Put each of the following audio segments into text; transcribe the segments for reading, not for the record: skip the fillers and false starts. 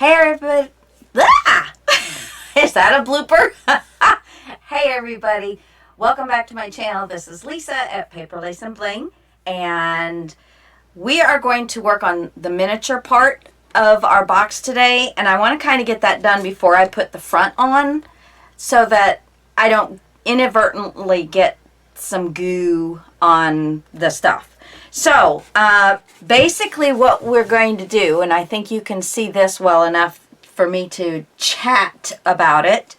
Hey everybody. Ah! Is that a blooper? Hey everybody. Welcome back to my channel. This is Lisa at Paper Lace and Bling. And we are going to work on the miniature part of our box today. And I want to kind of get that done before I put the front on so that I don't inadvertently get some goo on the stuff. So, basically what we're going to do, and I think you can see this well enough for me to chat about it,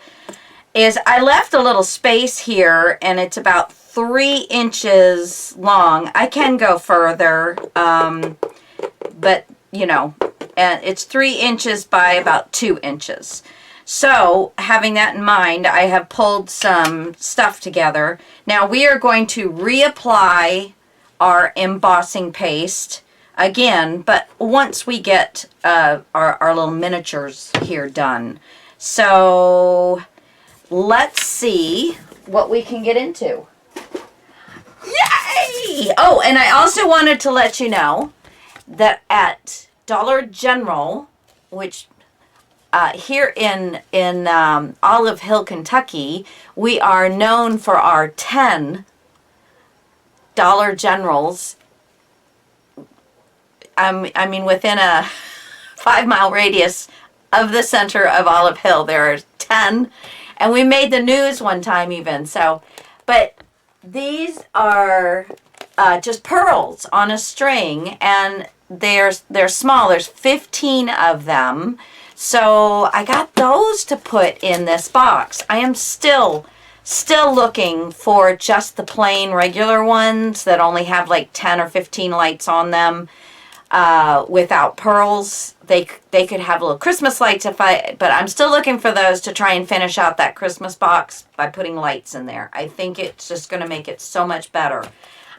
is I left a little space here, and it's about 3 inches long. I can go further, but, you know, and it's 3 inches by about 2 inches. So, having that in mind, I have pulled some stuff together. Now, we are going to reapply our embossing paste again, but once we get our little miniatures here done. So let's see what we can get into. Yay! Oh, and I also wanted to let you know that at Dollar General, which here in Olive Hill, Kentucky, we are known for our 10 Dollar Generals. I mean, within a 5-mile radius of the center of Olive Hill, there are 10, and we made the news one time even. So, but these are just pearls on a string, and they're small. There's 15 of them. So I got those to put in this box. I am still looking for just the plain regular ones that only have like 10 or 15 lights on them without pearls. They could have little Christmas lights but I'm still looking for those to try and finish out that Christmas box by putting lights in there. I think it's just going to make it so much better.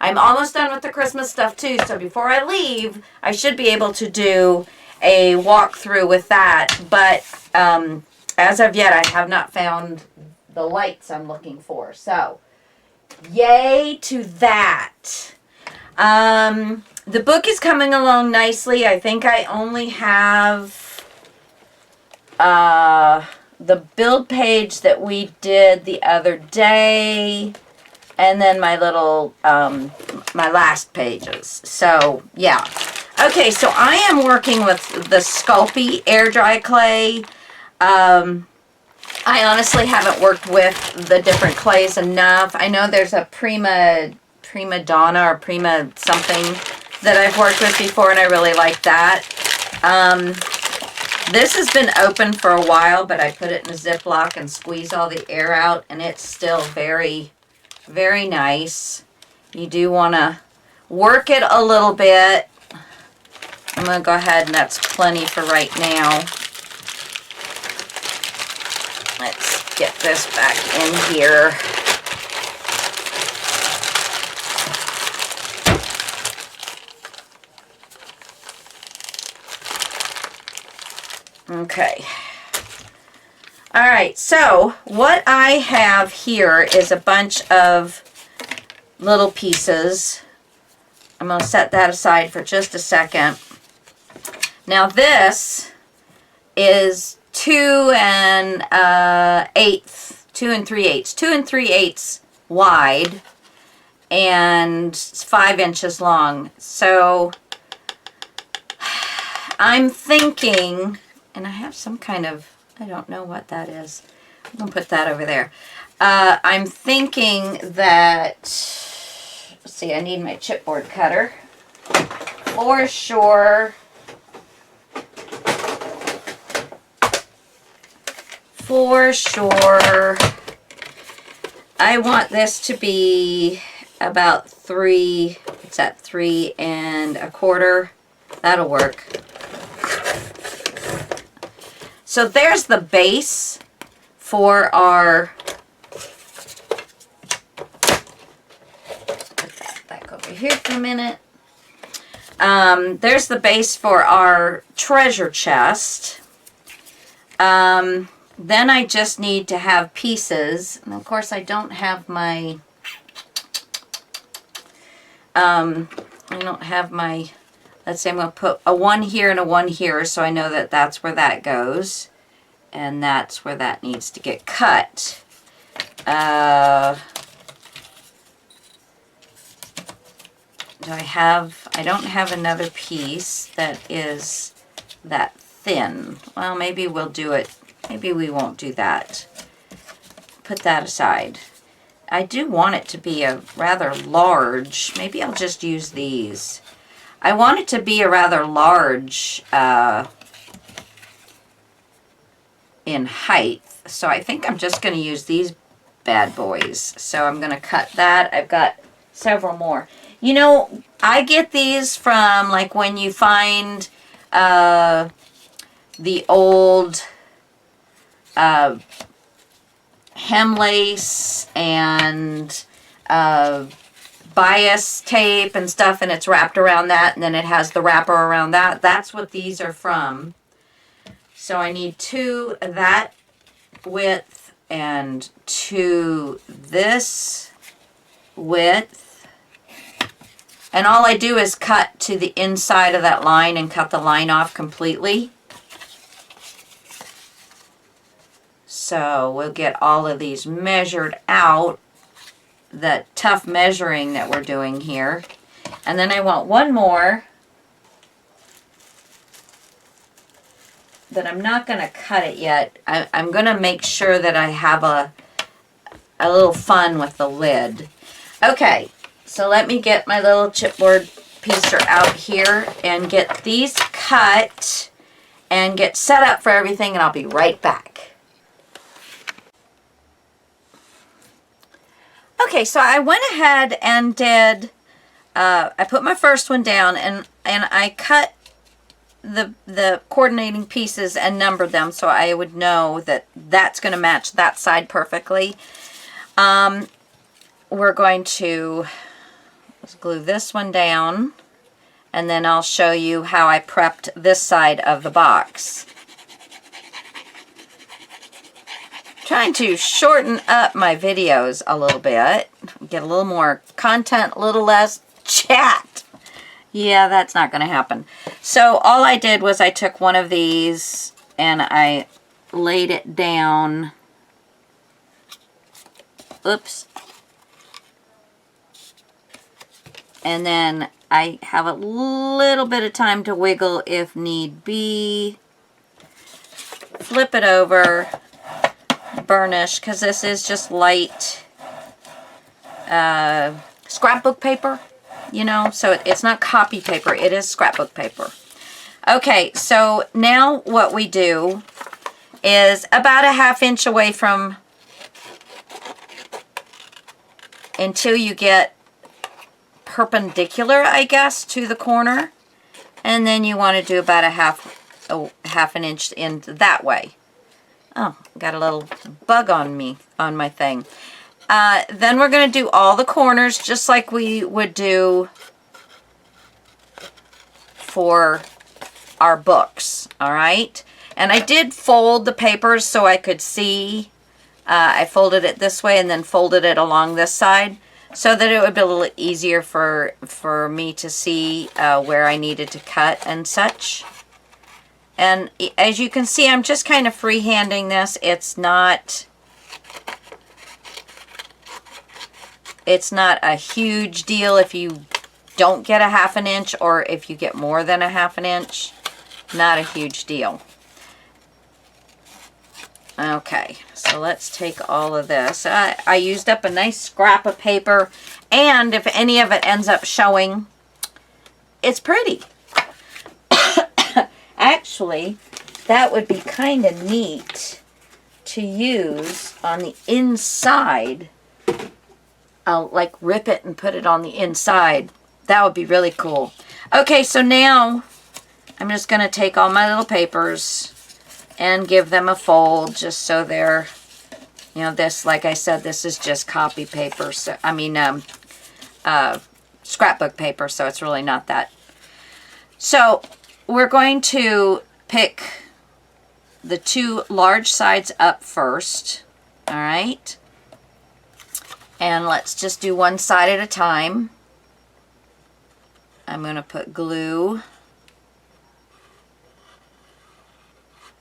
I'm almost done with the Christmas stuff too, so before I leave, I should be able to do a walkthrough with that, but as of yet, I have not found the lights I'm looking for. So, yay to that. The book is coming along nicely. I think I only have the build page that we did the other day, and then my little, my last pages. So, yeah. Okay, so I am working with the Sculpey air dry clay. I honestly haven't worked with the different clays enough. I know there's a Prima Donna or Prima something that I've worked with before, and I really like that. This has been open for a while, but I put it in a Ziploc and squeeze all the air out, and it's still very, very nice. You do want to work it a little bit. I'm going to go ahead, and that's plenty for right now. Let's get this back in here. Okay. All right, so what I have here is a bunch of little pieces. I'm going to set that aside for just a second. Now this is 2 3/8 wide and 5 inches long. So I'm thinking, and I have some kind of, I don't know what that is. I'm going to put that over there. I'm thinking that, let's see, I need my chipboard cutter. For sure. I want this to be about 3, it's at 3 1/4. That'll work. So there's the base for our, put that back over here for a minute. There's the base for our treasure chest. Then I just need to have pieces, and of course I don't have my let's say I'm going to put a 1 here and a 1 here, so I know that that's where that goes. And that's where that needs to get cut. I don't have another piece that is that thin. Well, maybe we'll do it. Maybe we won't do that. Put that aside. I do want it to be a rather large. Maybe I'll just use these. I want it to be a rather large in height. So I think I'm just going to use these bad boys. So I'm going to cut that. I've got several more. You know, I get these from like when you find the old hem lace and bias tape and stuff, and it's wrapped around that, and then it has the wrapper around that. That's what these are from. So I need 2 that width and 2 this width. And all I do is cut to the inside of that line and cut the line off completely. So we'll get all of these measured out, the tough measuring that we're doing here. And then I want one more that I'm not going to cut it yet. I'm going to make sure that I have a little fun with the lid. Okay, so let me get my little chipboard piecer out here and get these cut and get set up for everything, and I'll be right back. Okay, so I went ahead and did, I put my first one down and I cut the coordinating pieces and numbered them so I would know that that's going to match that side perfectly. We're going to glue this one down, and then I'll show you how I prepped this side of the box. Trying to shorten up my videos a little bit, get a little more content, a little less chat. Yeah, that's not going to happen. So all I did was I took one of these and I laid it down. Oops. And then I have a little bit of time to wiggle if need be. Flip it over. Burnish, because this is just light scrapbook paper, you know, so it's not copy paper, it is scrapbook paper. Okay, so now what we do is about a 1/2 inch away from, until you get perpendicular, I guess, to the corner, and then you want to do about a half an inch in that way. Oh, got a little bug on me, on my thing. Then we're going to do all the corners just like we would do for our books, all right? And I did fold the papers so I could see. I folded it this way and then folded it along this side so that it would be a little easier for me to see where I needed to cut and such. And as you can see, I'm just kind of freehanding this. It's not a huge deal if you don't get a 1/2 inch or if you get more than a 1/2 inch. Not a huge deal. Okay, so let's take all of this. I used up a nice scrap of paper, and if any of it ends up showing, it's pretty. Actually, that would be kind of neat to use on the inside. I'll like rip it and put it on the inside. That would be really cool. Okay, so now I'm just going to take all my little papers and give them a fold just so they're, you know, this, like I said, this is just copy paper. So, I mean, scrapbook paper, so it's really not that. So we're going to pick the 2 large sides up first, all right? And let's just do one side at a time. I'm going to put glue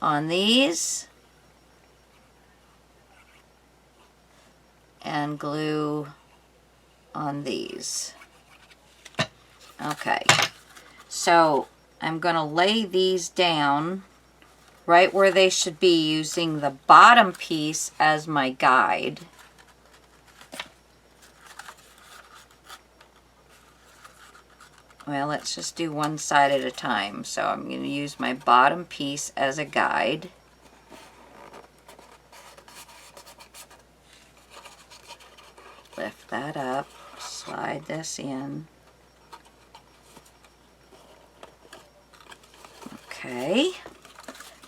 on these and glue on these. Okay, so I'm going to lay these down right where they should be using the bottom piece as my guide. Well, let's just do one side at a time. So I'm going to use my bottom piece as a guide. Lift that up, slide this in. Okay.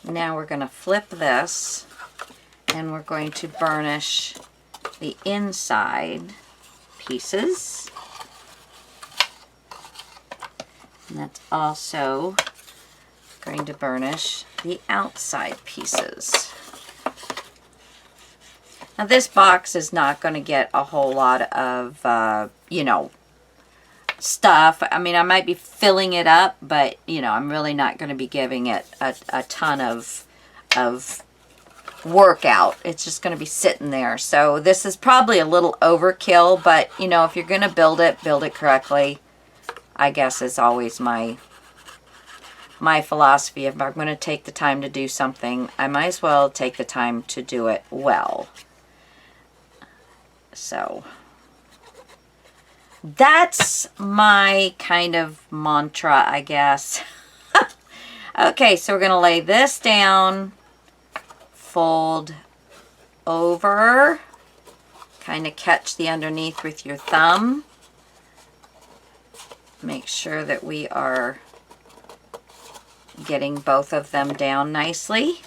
Now we're going to flip this and we're going to burnish the inside pieces. And that's also going to burnish the outside pieces. Now this box is not going to get a whole lot of, you know, stuff. I mean, I might be filling it up, but, you know, I'm really not going to be giving it a ton of workout. It's just going to be sitting there. So this is probably a little overkill, but, you know, if you're going to build it correctly, I guess is always my philosophy. If I'm going to take the time to do something, I might as well take the time to do it well. So that's my kind of mantra, I guess. Okay, so we're going to lay this down, fold over, kind of catch the underneath with your thumb. Make sure that we are getting both of them down nicely.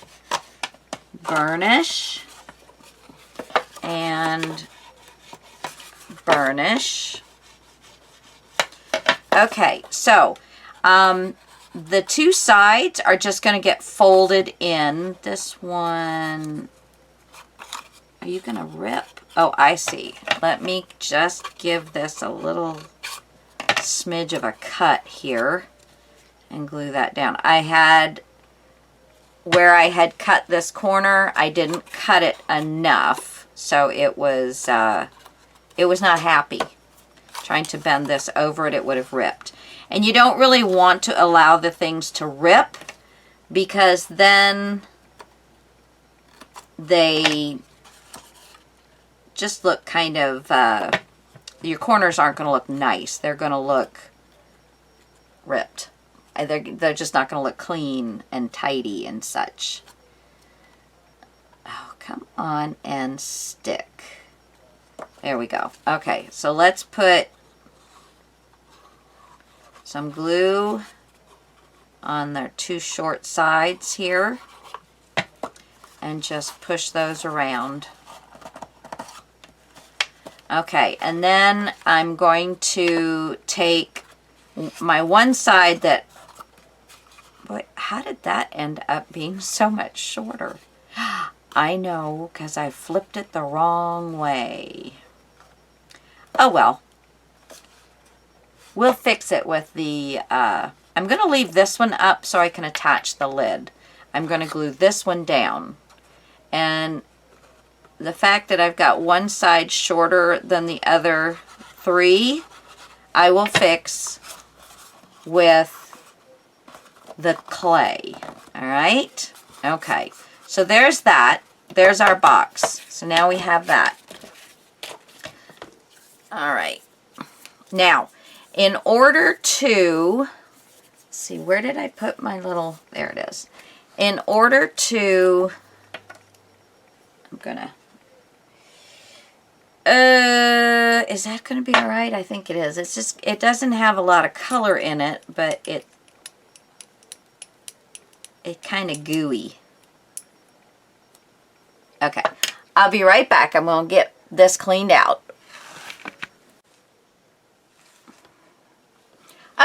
Burnish and burnish. Okay, so the two sides are just going to get folded in. This one, are you going to rip? Oh, I see. Let me just give this a little smidge of a cut here and glue that down. I had, where I had cut this corner, I didn't cut it enough, so it was not happy. Trying to bend this over it, it would have ripped. And you don't really want to allow the things to rip, because then they just look kind of, your corners aren't going to look nice. They're going to look ripped. They're just not going to look clean and tidy and such. Oh, come on and stick. There we go. Okay, so let's put some glue on their two short sides here and just push those around. Okay, and then I'm going to take my one side that, boy, how did that end up being so much shorter? I know, because I flipped it the wrong way. Oh well. We'll fix it with the, I'm going to leave this one up so I can attach the lid. I'm going to glue this one down. And the fact that I've got one side shorter than the other three, I will fix with the clay. All right? Okay. So there's that. There's our box. So now we have that. All right. Now, in order to, let's see, where did I put my little, there it is. In order to, I'm gonna, is that gonna be all right? I think it is. It's just, it doesn't have a lot of color in it, but it kind of gooey. Okay, I'll be right back. I'm gonna get this cleaned out.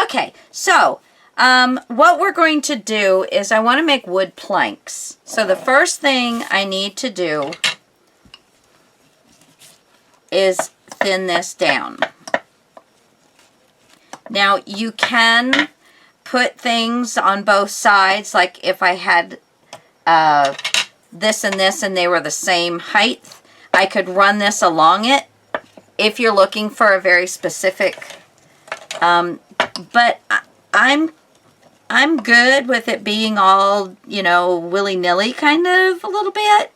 Okay, so what we're going to do is I want to make wood planks. So the first thing I need to do is thin this down. Now you can put things on both sides, like if I had this and they were the same height, I could run this along it if you're looking for a very specific, but I'm good with it being all, you know, willy-nilly kind of a little bit.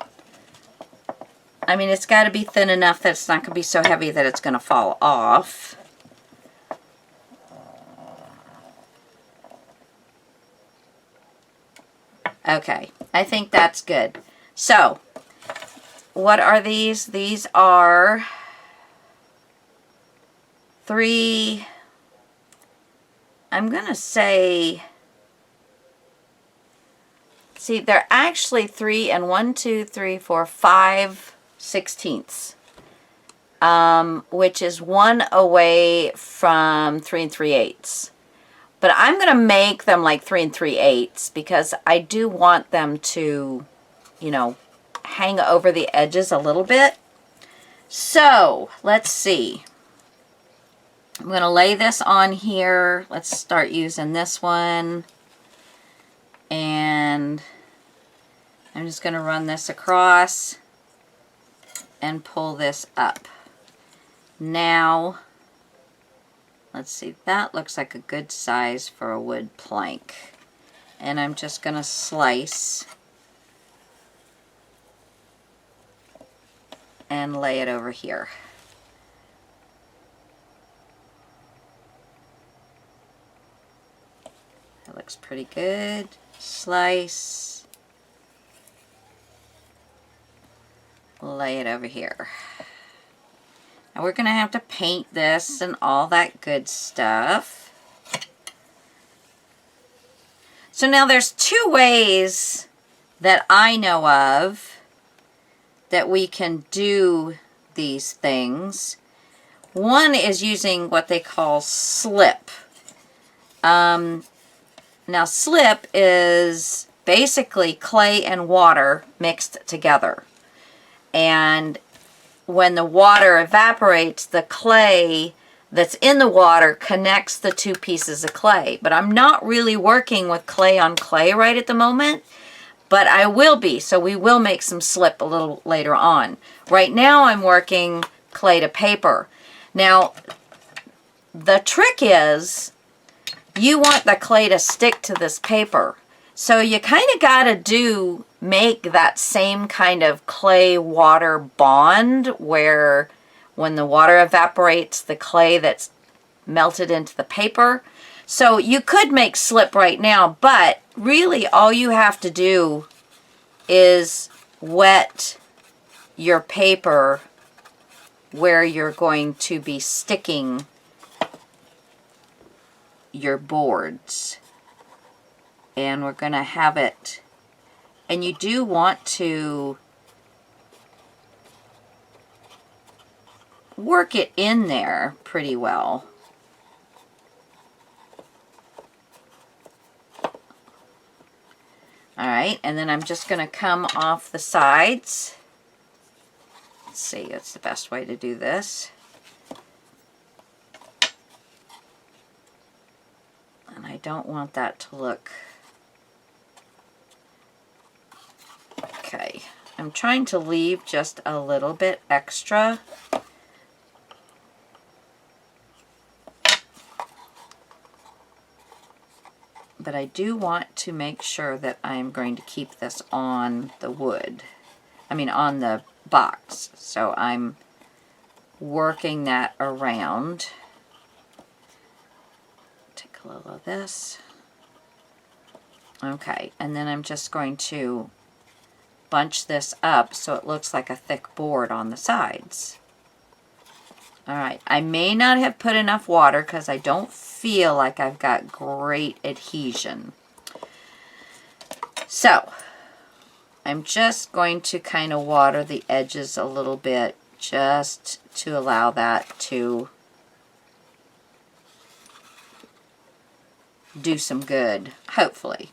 I mean, it's got to be thin enough that it's not going to be so heavy that it's going to fall off. Okay, I think that's good. So, what are these? These are 3, I'm going to say, see, they're actually 3 and 1, 2, 3, 4, 5 sixteenths, which is 1 away from 3 3/8. But I'm going to make them like 3 3/8 because I do want them to, you know, hang over the edges a little bit. So, let's see. I'm going to lay this on here. Let's start using this one. And I'm just going to run this across and pull this up. Now, let's see, that looks like a good size for a wood plank. And I'm just going to slice and lay it over here. That looks pretty good. Slice. Lay it over here. Now we're going to have to paint this and all that good stuff. So now there's 2 ways that I know of that we can do these things. One is using what they call slip. Now slip is basically clay and water mixed together. And when the water evaporates, the clay that's in the water connects the 2 pieces of clay. But I'm not really working with clay on clay right at the moment, but I will be. So we will make some slip a little later on. Right now I'm working clay to paper. Now, the trick is you want the clay to stick to this paper. So you kind of make that same kind of clay water bond where when the water evaporates, the clay that's melted into the paper. So you could make slip right now, but really all you have to do is wet your paper where you're going to be sticking your boards. And we're going to have it, and you do want to work it in there pretty well. Alright, and then I'm just going to come off the sides. Let's see, that's the best way to do this. And I don't want that to look... Okay, I'm trying to leave just a little bit extra. But I do want to make sure that I'm going to keep this on the wood. I mean on the box. So I'm working that around. Take a little of this. Okay, and then I'm just going to bunch this up so it looks like a thick board on the sides. Alright, I may not have put enough water because I don't feel like I've got great adhesion. So, I'm just going to kind of water the edges a little bit just to allow that to do some good, hopefully.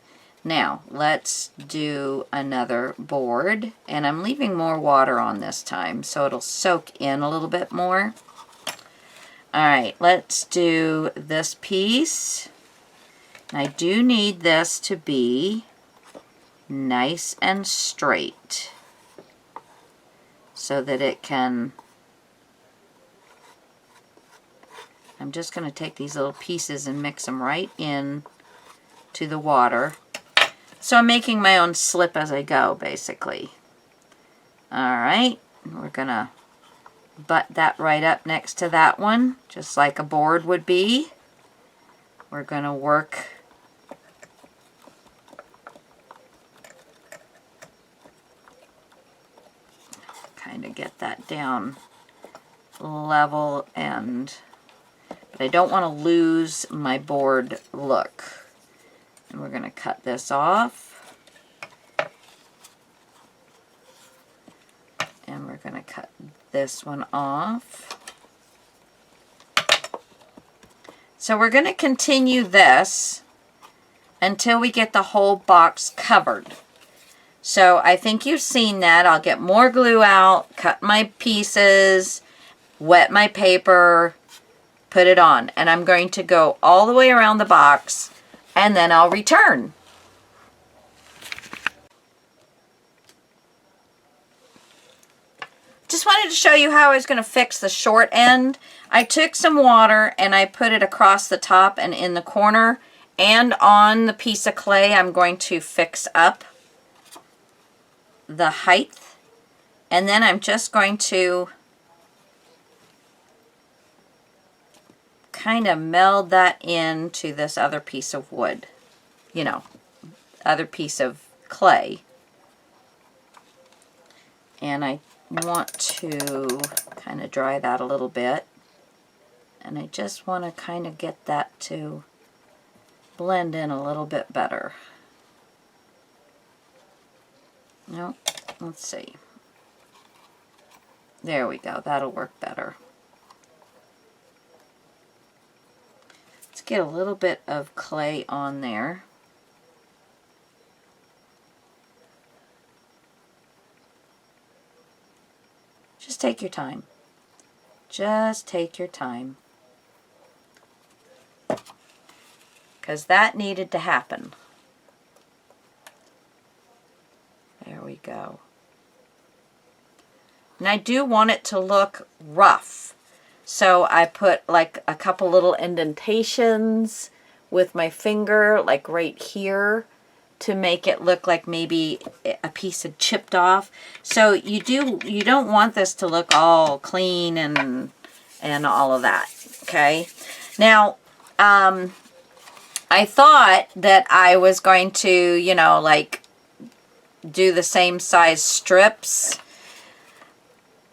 Now, let's do another board, and I'm leaving more water on this time, so it'll soak in a little bit more. Alright, let's do this piece. I do need this to be nice and straight so that it can... I'm just going to take these little pieces and mix them right in to the water. So I'm making my own slip as I go, basically. Alright, we're going to butt that right up next to that one, just like a board would be. We're going to work kind of get that down level, and but I don't want to lose my board look. And we're going to cut this off. And we're going to cut this one off. So we're going to continue this until we get the whole box covered. So I think you've seen that. I'll get more glue out, cut my pieces, wet my paper, put it on. And I'm going to go all the way around the box, and then I'll return. Just wanted to show you how I was going to fix the short end. I took some water and I put it across the top and in the corner, and on the piece of clay I'm going to fix up the height, and then I'm just going to kind of meld that into this other piece of wood, you know, other piece of clay. And I want to kind of dry that a little bit, and I just want to kind of get that to blend in a little bit better. No, let's see. There we go, that'll work better. Let's get a little bit of clay on there. Just take your time. Just take your time. Because that needed to happen. There we go. And I do want it to look rough. So I put like a couple little indentations with my finger, like right here, to make it look like maybe a piece had chipped off. So you don't want this to look all clean and all of that. Okay. Now, I thought that I was going to, you know, like do the same size strips.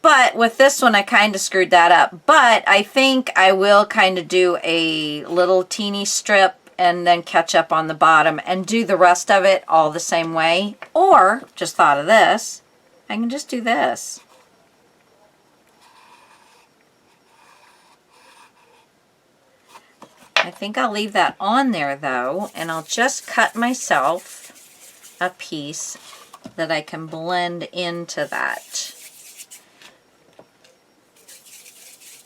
But with this one, I kind of screwed that up. But I think I will kind of do a little teeny strip and then catch up on the bottom and do the rest of it all the same way. Or, just thought of this, I can just do this. I think I'll leave that on there though, and I'll just cut myself a piece that I can blend into that.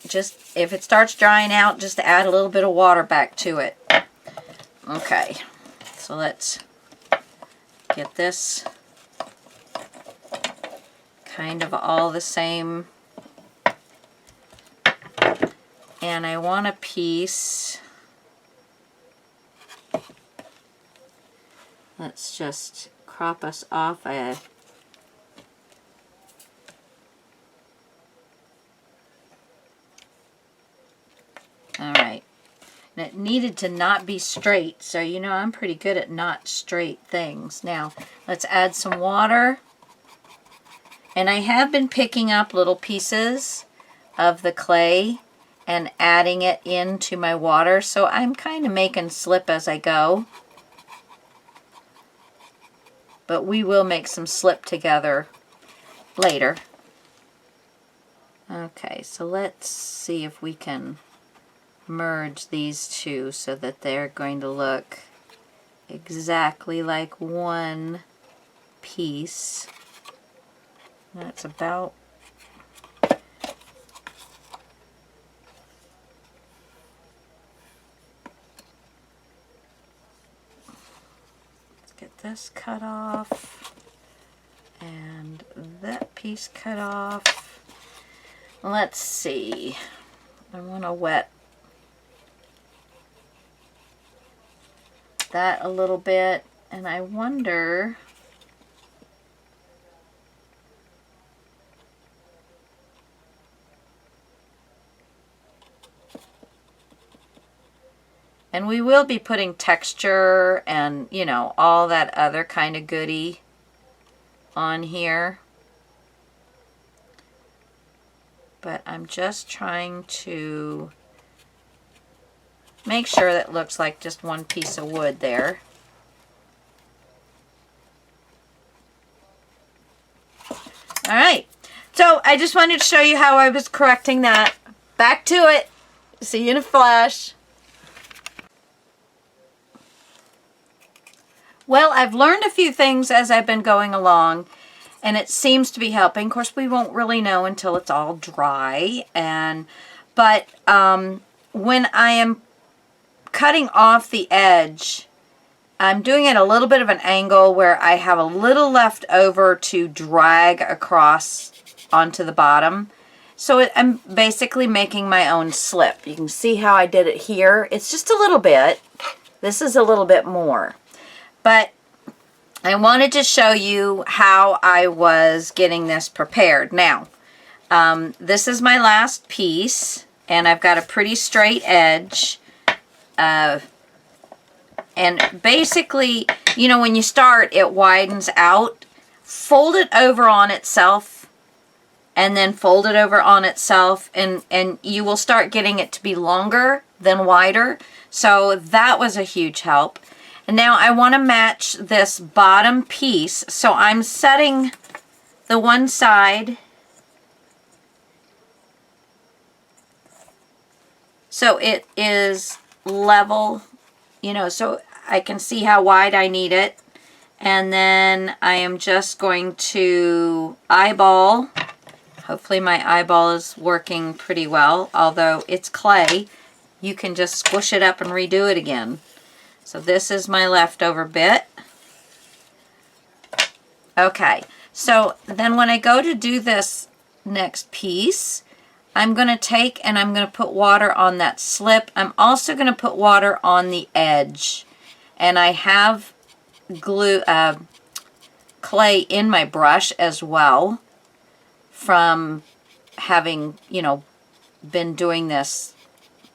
Just, if it starts drying out, just add a little bit of water back to it. Okay, so let's get this kind of all the same. And I want a piece. Let's just crop us off a Alright, and it needed to not be straight, so you know I'm pretty good at not straight things. Now, let's add some water. And I have been picking up little pieces of the clay and adding it into my water, so I'm kind of making slip as I go. But we will make some slip together later. Okay, so let's see if we can merge these two so that they're going to look exactly like one piece. That's about this cut off and that piece cut off. Let's see. I want to wet that a little bit, and I wonder and we will be putting texture and, you know, all that other kind of goodie on here. But I'm just trying to make sure that it looks like just one piece of wood there. All right. So I just wanted to show you how I was correcting that. Back to it. See you in a flash. Well, I've learned a few things as I've been going along, and it seems to be helping. Of course, we won't really know until it's all dry. But when I am cutting off the edge, I'm doing it a little bit of an angle where I have a little left over to drag across onto the bottom. So I'm basically making my own slip. You can see how I did it here. It's just a little bit. This is a little bit more. But I wanted to show you how I was getting this prepared. Now, this is my last piece, and I've got a pretty straight edge. And basically, you know, when you start, it widens out. Fold it over on itself, and then fold it over on itself, and you will start getting it to be longer than wider. So that was a huge help. And now I want to match this bottom piece. So I'm setting the one side so it is level, you know, so I can see how wide I need it. And then I am just going to eyeball. Hopefully my eyeball is working pretty well. Although it's clay, you can just squish it up and redo it again. So this is my leftover bit. Okay, so then when I go to do this next piece, I'm going to take and I'm going to put water on that slip. I'm also going to put water on the edge. And I have glue, clay in my brush as well from having, you know, been doing this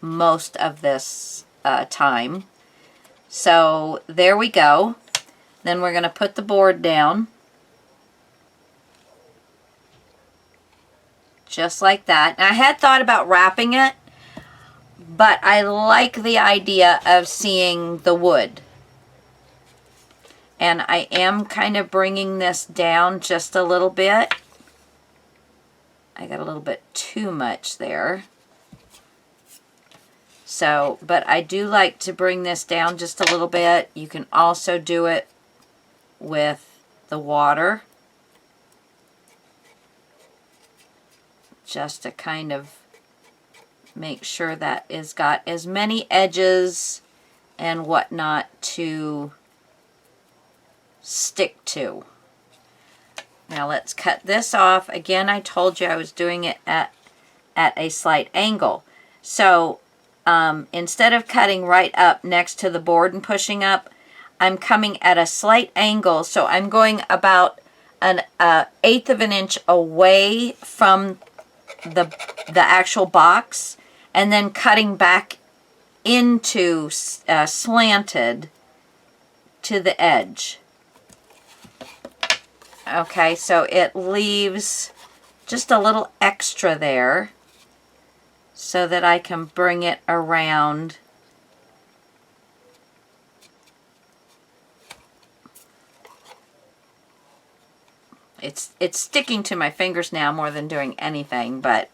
most of this time. So there we go. Then we're going to put the board down. Just like that. And I had thought about wrapping it, but I like the idea of seeing the wood. And I am kind of bringing this down just a little bit. I got a little bit too much there. So, but I do like to bring this down just a little bit. You can also do it with the water. Just to kind of make sure that it's got as many edges and whatnot to stick to. Now let's cut this off. Again, I told you I was doing it at a slight angle. So instead of cutting right up next to the board and pushing up, I'm coming at a slight angle. So I'm going about an 1/8 of an inch away from the actual box, and then cutting back into slanted to the edge. Okay, so it leaves just a little extra there so that I can bring it around. It's sticking to my fingers now more than doing anything, but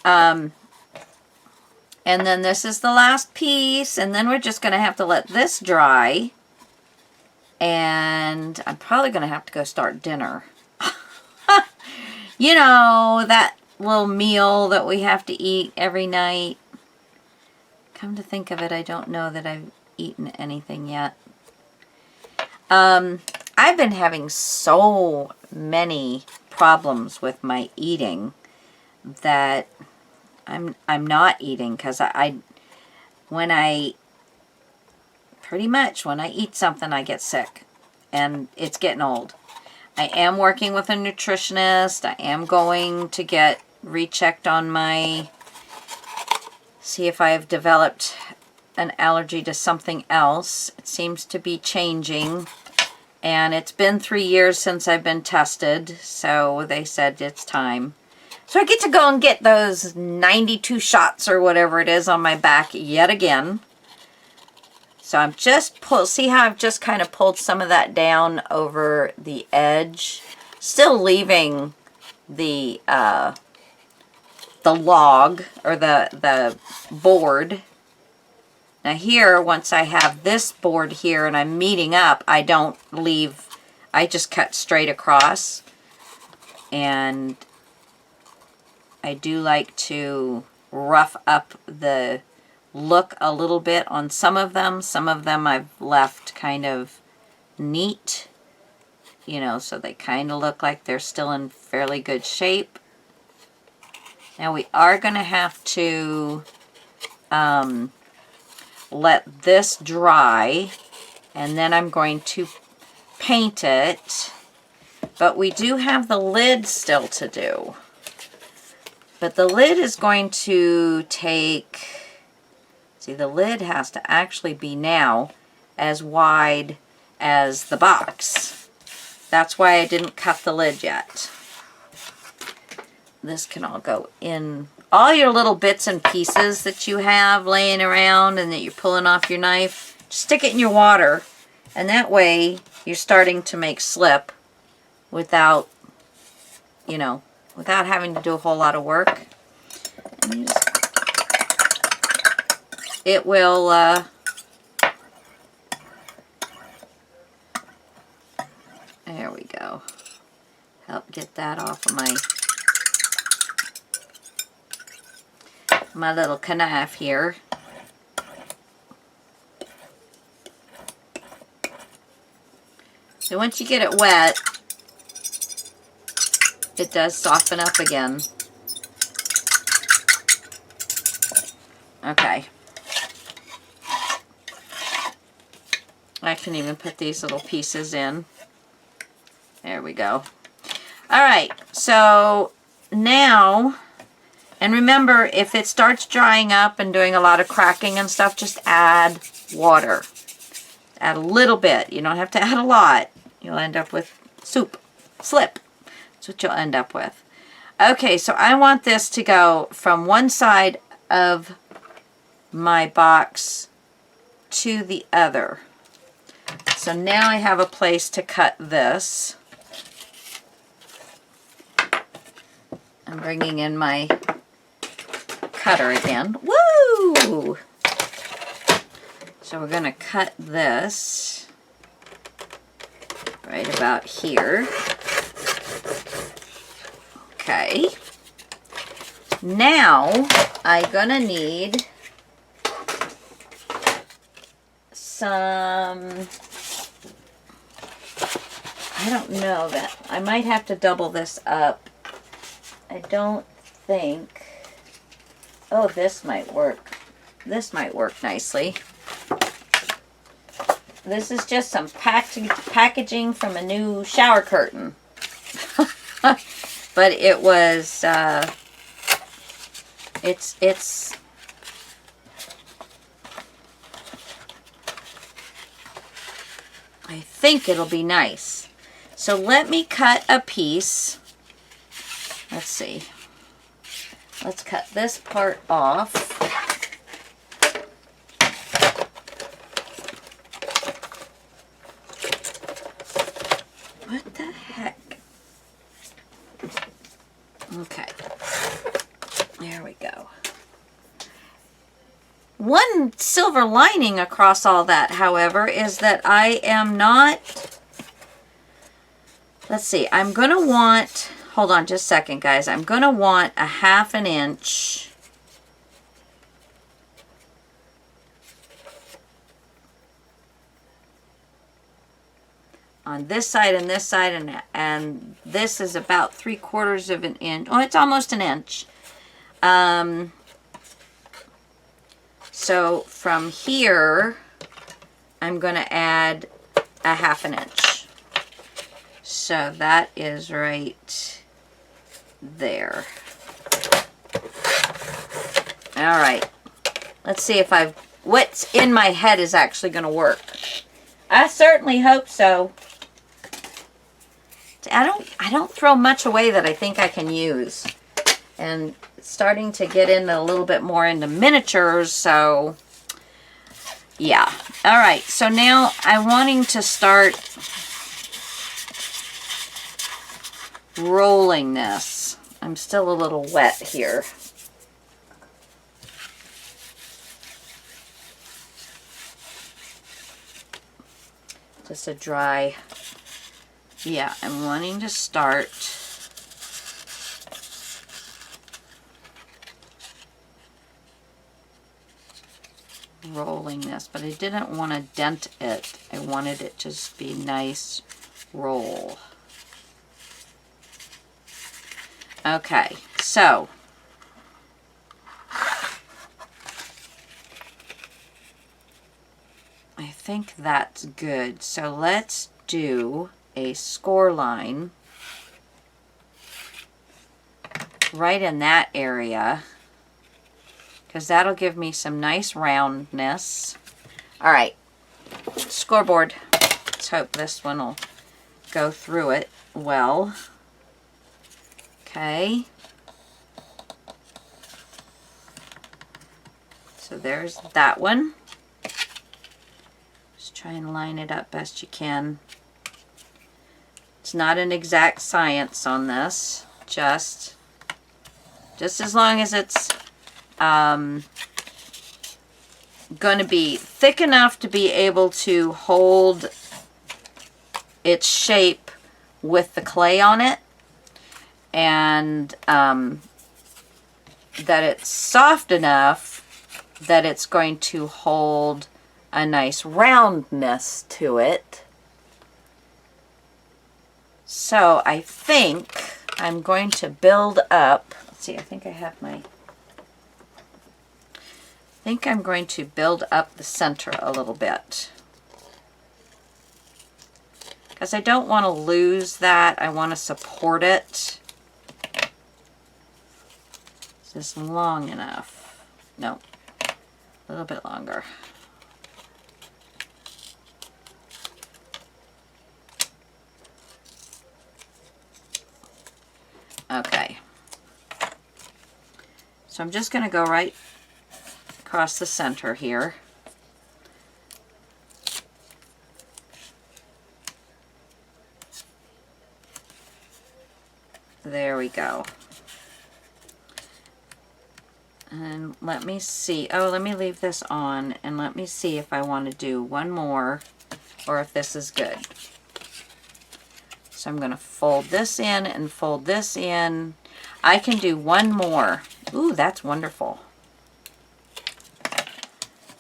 and then this is the last piece, and then we're just going to have to let this dry, and I'm probably going to have to go start dinner. You know, that little meal that we have to eat every night. Come to think of it, I don't know that I've eaten anything yet. I've been having so many problems with my eating that I'm not eating, because when I eat something, I get sick, and it's getting old. I am working with a nutritionist. I am going to get rechecked on see if I have developed an allergy to something else. It seems to be changing, and it's been 3 years since I've been tested, so they said it's time. So I get to go and get those 92 shots or whatever it is on my back yet again. So I'm just see how I've just kind of pulled some of that down over the edge, still leaving the log, or the board. Now here, once I have this board here and I'm meeting up, I don't leave, I just cut straight across. And I do like to rough up the look a little bit on some of them. Some of them I've left kind of neat, you know, so they kind of look like they're still in fairly good shape. Now we are going to have to let this dry, and then I'm going to paint it. But we do have the lid still to do. But the lid is going to take, see, the lid has to actually be now as wide as the box. That's why I didn't cut the lid yet. This can all go in. All your little bits and pieces that you have laying around and that you're pulling off your knife, just stick it in your water. And that way you're starting to make slip without, you know, without having to do a whole lot of work. And it will, there we go. Help get that off of my little knife here. So once you get it wet, it does soften up again. Okay. I can even put these little pieces in. There we go. All right, so now, and remember, if it starts drying up and doing a lot of cracking and stuff, just add water. Add a little bit. You don't have to add a lot. You'll end up with slip. That's what you'll end up with. Okay, so I want this to go from one side of my box to the other. So now I have a place to cut this. I'm bringing in my cutter again. Woo! So we're going to cut this right about here. Okay. Now I'm going to need some, I don't know, that I might have to double this up. I don't think, oh, this might work. This might work nicely. This is just some packaging from a new shower curtain. But it was, it's, I think it'll be nice. So let me cut a piece. Let's see. Let's cut this part off. What the heck? Okay. There we go. One silver lining across all that, however, is that I am not, let's see, I'm going to want, hold on just a second, guys. I'm going to want a 1/2 inch. on this side and this side, and this is about 3/4 of an inch. Oh, it's almost an inch. So from here, I'm going to add a 1/2 inch. So that is right there. All right. Let's see if what's in my head is actually going to work. I certainly hope so. I don't throw much away that I think I can use. And it's starting to get in a little bit more into miniatures, so yeah. All right, so now I'm wanting to start rolling this. I'm still a little wet here. Just a dry, yeah, I'm wanting to start rolling this, but I didn't want to dent it. I wanted it to just be nice roll. Okay, so I think that's good. So let's do a score line right in that area, because that'll give me some nice roundness. All right, scoreboard. Let's hope this one will go through it well. Okay. So there's that one. Just try and line it up best you can. It's not an exact science on this. Just as long as it's going to be thick enough to be able to hold its shape with the clay on it, and that it's soft enough that it's going to hold a nice roundness to it. So I think I'm going to build up, let's see, I think I'm going to build up the center a little bit, because I don't want to lose that. I want to support it. Is this long enough? No, a little bit longer. Okay, so I'm just going to go right across the center here. There we go. And let me see. Oh, let me leave this on and let me see if I want to do one more or if this is good. So I'm going to fold this in and fold this in. I can do one more. Ooh, that's wonderful.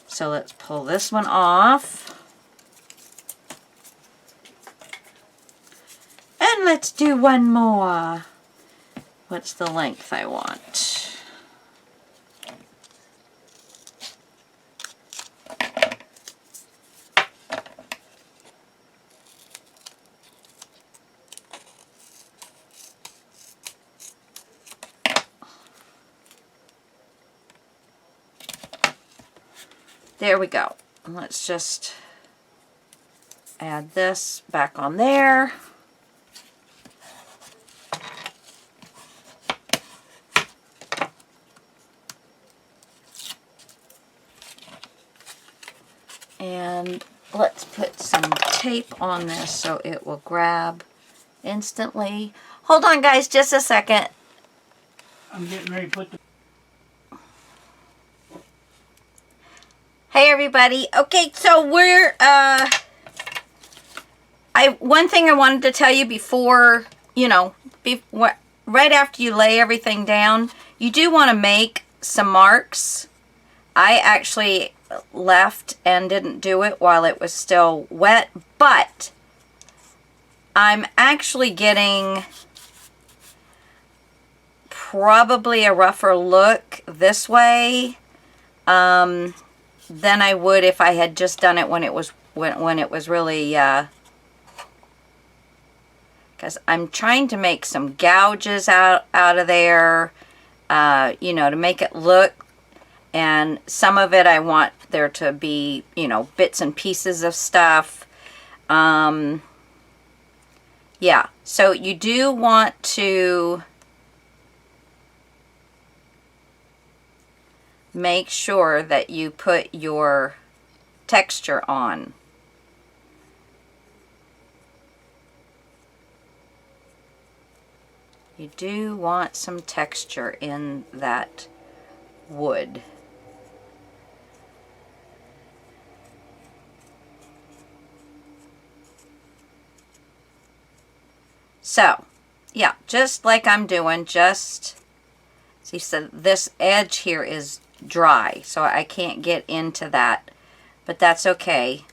So let's pull this one off. And let's do one more. What's the length I want? There we go. Let's just add this back on there. And let's put some tape on this so it will grab instantly. Hold on, guys, just a second. I'm getting ready to put the... Hey everybody. Okay, so we're one thing I wanted to tell you before, right after you lay everything down, you do want to make some marks. I actually left and didn't do it while it was still wet, but I'm actually getting probably a rougher look this way than I would if I had just done it when it was when it was really because I'm trying to make some gouges out of there, you know, to make it look, and some of it I want there to be, you know, bits and pieces of stuff. Yeah, so you do want to make sure that you put your texture on. You do want some texture in that wood. So, yeah, just like I'm doing, just, see, so this edge here is dry, so I can't get into that, but that's okay.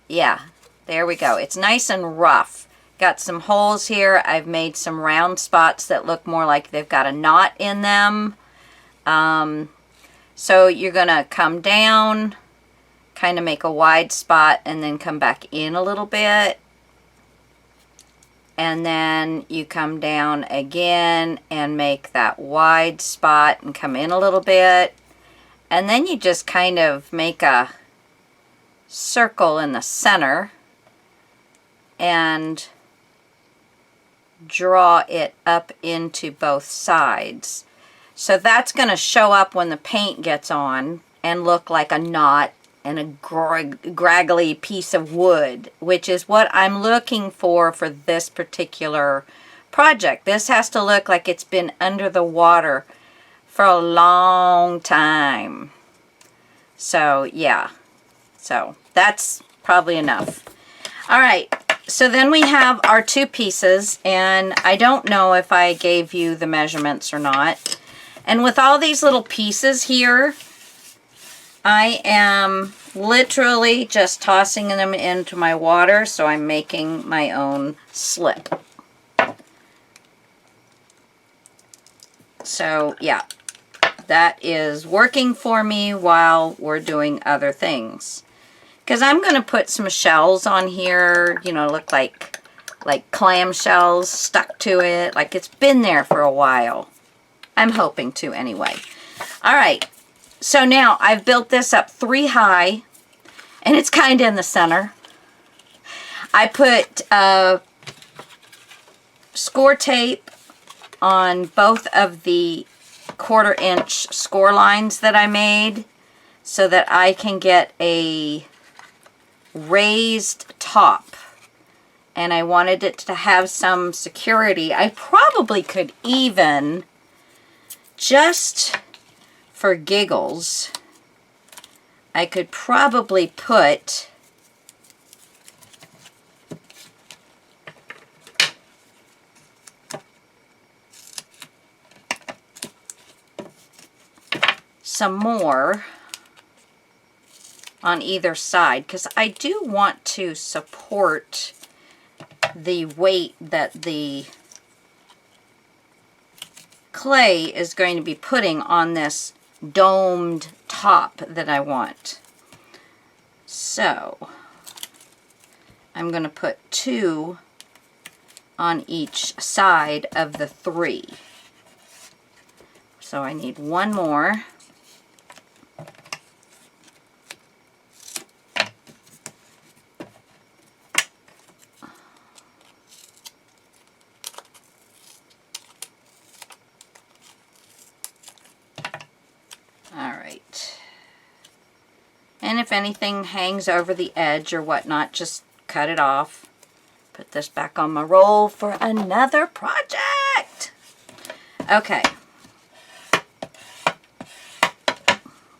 Yeah, there we go. It's nice and rough. Got some holes here. I've made some round spots that look more like they've got a knot in them. So you're going to come down, kind of make a wide spot, and then come back in a little bit. And then you come down again and make that wide spot and come in a little bit. And then you just kind of make a circle in the center and draw it up into both sides. So that's going to show up when the paint gets on and look like a knot and a graggly piece of wood, which is what I'm looking for this particular project. This has to look like it's been under the water for a long time. So yeah, so that's probably enough. All right, so then we have our two pieces, and I don't know if I gave you the measurements or not. And with all these little pieces here, I am literally just tossing them into my water, so I'm making my own slip. So yeah, that is working for me while we're doing other things. Because I'm going to put some shells on here, you know, look like clam shells stuck to it, like it's been there for a while. I'm hoping to anyway. All right, so now I've built this up 3 high, and it's kind of in the center. I put score tape on both of the 1/4 inch score lines that I made so that I can get a raised top, and I wanted it to have some security. I probably could even, just for giggles, I could probably put some more on either side, because I do want to support the weight that the clay is going to be putting on this domed top that I want. So I'm going to put 2 on each side of the 3. So I need 1 more. And if anything hangs over the edge or whatnot, just cut it off. Put this back on my roll for another project. Okay.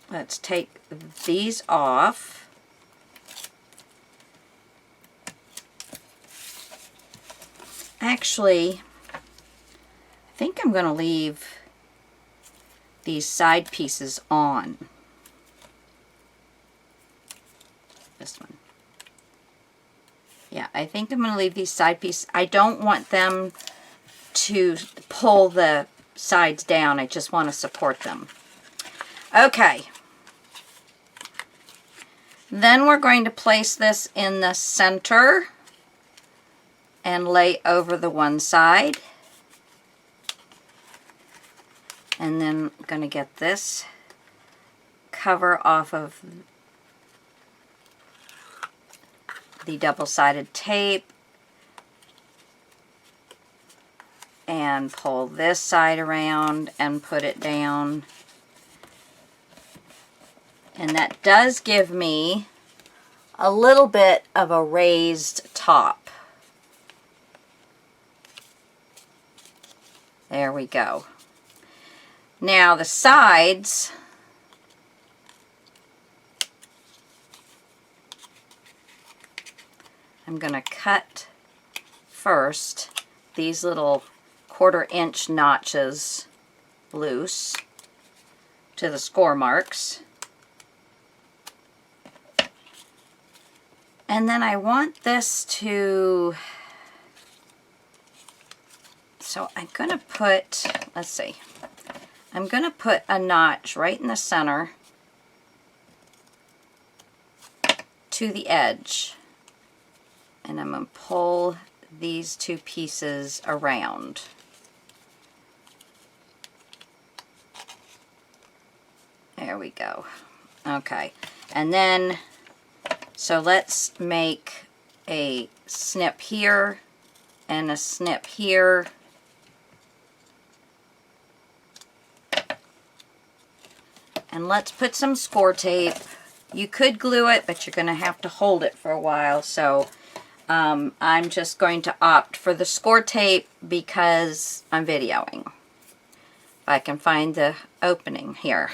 Let's take these off. Actually, I think I'm going to leave these side pieces on. This one. Yeah, I think I'm going to leave these side pieces. I don't want them to pull the sides down. I just want to support them. Okay. Then we're going to place this in the center and lay over the one side. And then I'm going to get this cover off of the double-sided tape and pull this side around and put it down. And that does give me a little bit of a raised top. There we go. Now the sides, I'm going to cut first these little 1/4 inch notches loose to the score marks. And then I want this to, so I'm going to put, let's see, I'm going to put a notch right in the center to the edge. And I'm going to pull these two pieces around. There we go. Okay. And then, so let's make a snip here and a snip here. And let's put some score tape. You could glue it, but you're going to have to hold it for a while. So I'm just going to opt for the score tape because I'm videoing. If I can find the opening here.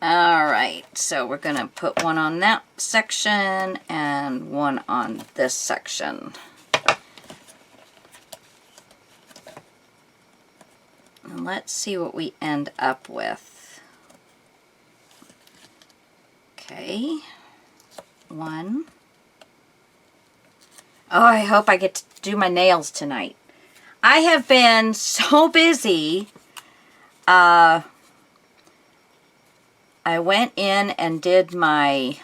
Alright, so we're going to put one on that section and one on this section. And let's see what we end up with. Okay, one. Oh, I hope I get to do my nails tonight. I have been so busy. I went in and did my,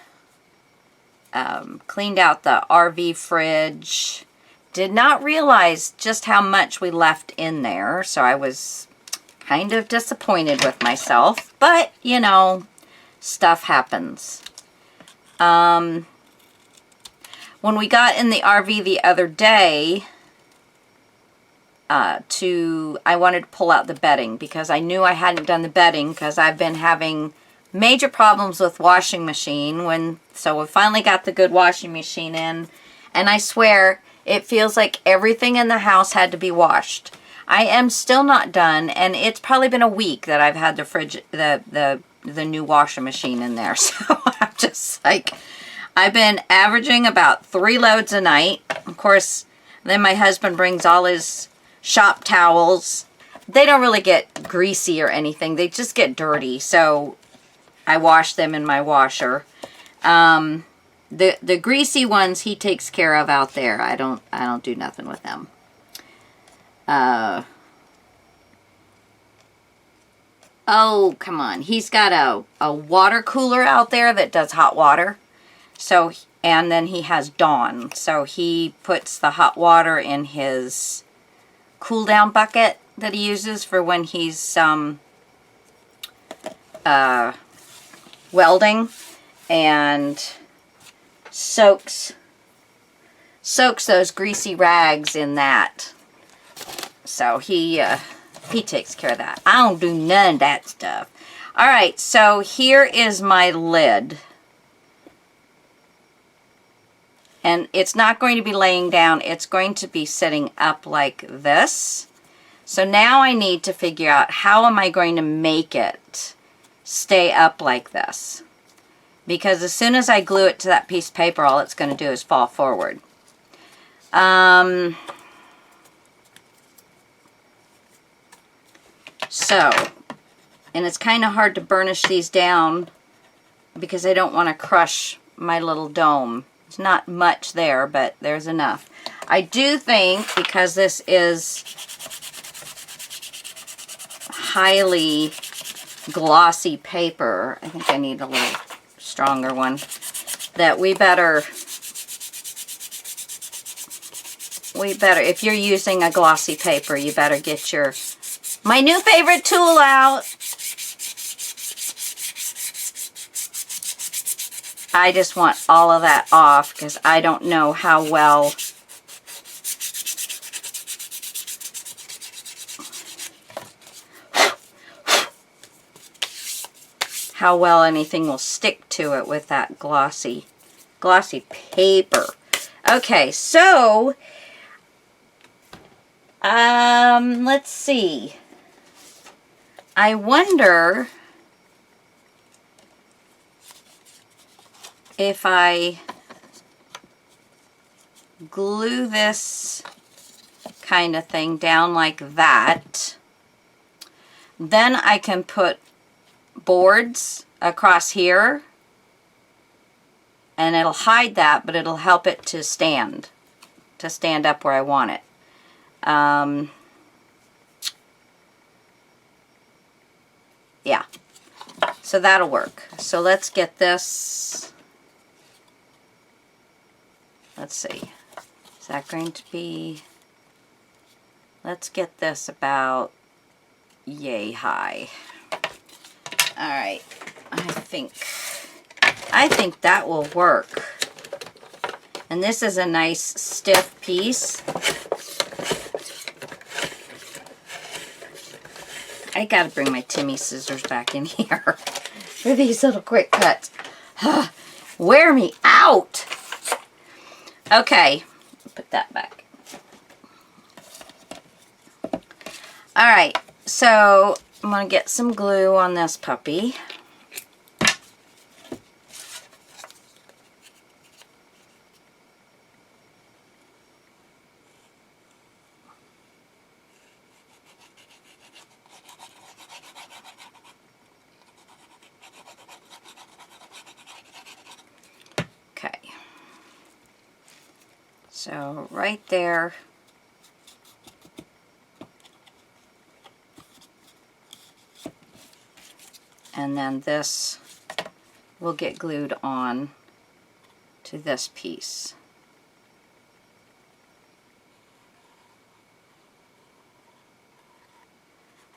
cleaned out the RV fridge. Did not realize just how much we left in there, so I was kind of disappointed with myself. But, you know, stuff happens. When we got in the RV the other day, I wanted to pull out the bedding because I knew I hadn't done the bedding because I've been having major problems with washing machine. So we finally got the good washing machine in, and I swear it feels like everything in the house had to be washed. I am still not done, and it's probably been a week that I've had the fridge, the new washing machine in there. So I'm just like, I've been averaging about 3 loads a night. Of course, then my husband brings all his shop towels. They don't really get greasy or anything. They just get dirty. So I wash them in my washer. The greasy ones he takes care of out there. I don't do nothing with them. Oh, come on. He's got a water cooler out there that does hot water. So, and then he has Dawn. So he puts the hot water in his cool down bucket that he uses for when he's welding, and soaks those greasy rags in that. So he takes care of that. I don't do none of that stuff. All right, so here is my lid. And it's not going to be laying down. It's going to be sitting up like this. So now I need to figure out how am I going to make it stay up like this. Because as soon as I glue it to that piece of paper, all it's going to do is fall forward. So, and it's kind of hard to burnish these down because I don't want to crush my little dome. There's not much there, but there's enough. I do think, because this is highly glossy paper, I think I need a little stronger one, that we better, if you're using a glossy paper, you better get my new favorite tool out. I just want all of that off because I don't know how well anything will stick to it with that glossy paper. Okay, so let's see. I wonder if I glue this kind of thing down like that, then I can put boards across here and it'll hide that, but it'll help it to stand up where I want it. Yeah, so that'll work. So let's get this. Let's see, is that going to be, let's get this about yay high. All right, I think that will work. And this is a nice stiff piece. I gotta bring my Timmy scissors back in here for these little quick cuts. Wear me out. Okay, put that back. All right, so I'm gonna get some glue on this puppy. So right there, and then this will get glued on to this piece.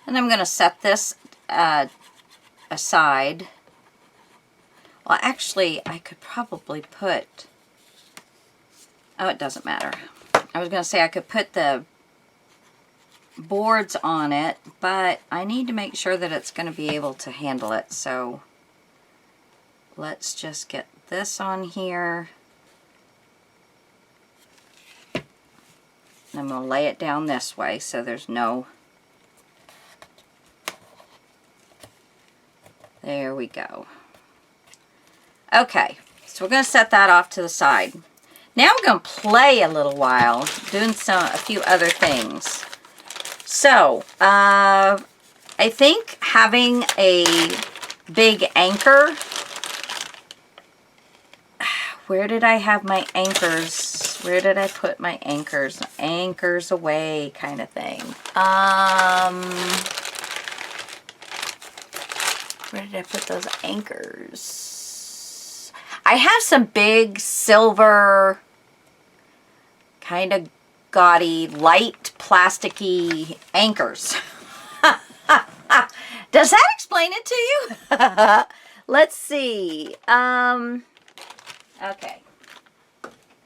And I'm going to set this aside. Well, actually, I could probably put, oh, it doesn't matter. I was going to say I could put the boards on it, but I need to make sure that it's going to be able to handle it. So let's just get this on here. And I'm going to lay it down this way so there's no, there we go. Okay, so we're going to set that off to the side. Now we're going to play a little while, doing a few other things. So, I think having a big anchor, where did I have my anchors? Where did I put my anchors? Anchors away kind of thing. Where did I put those anchors? I have some big silver, kind of gaudy, light, plasticky anchors. Does that explain it to you? Let's see. Okay.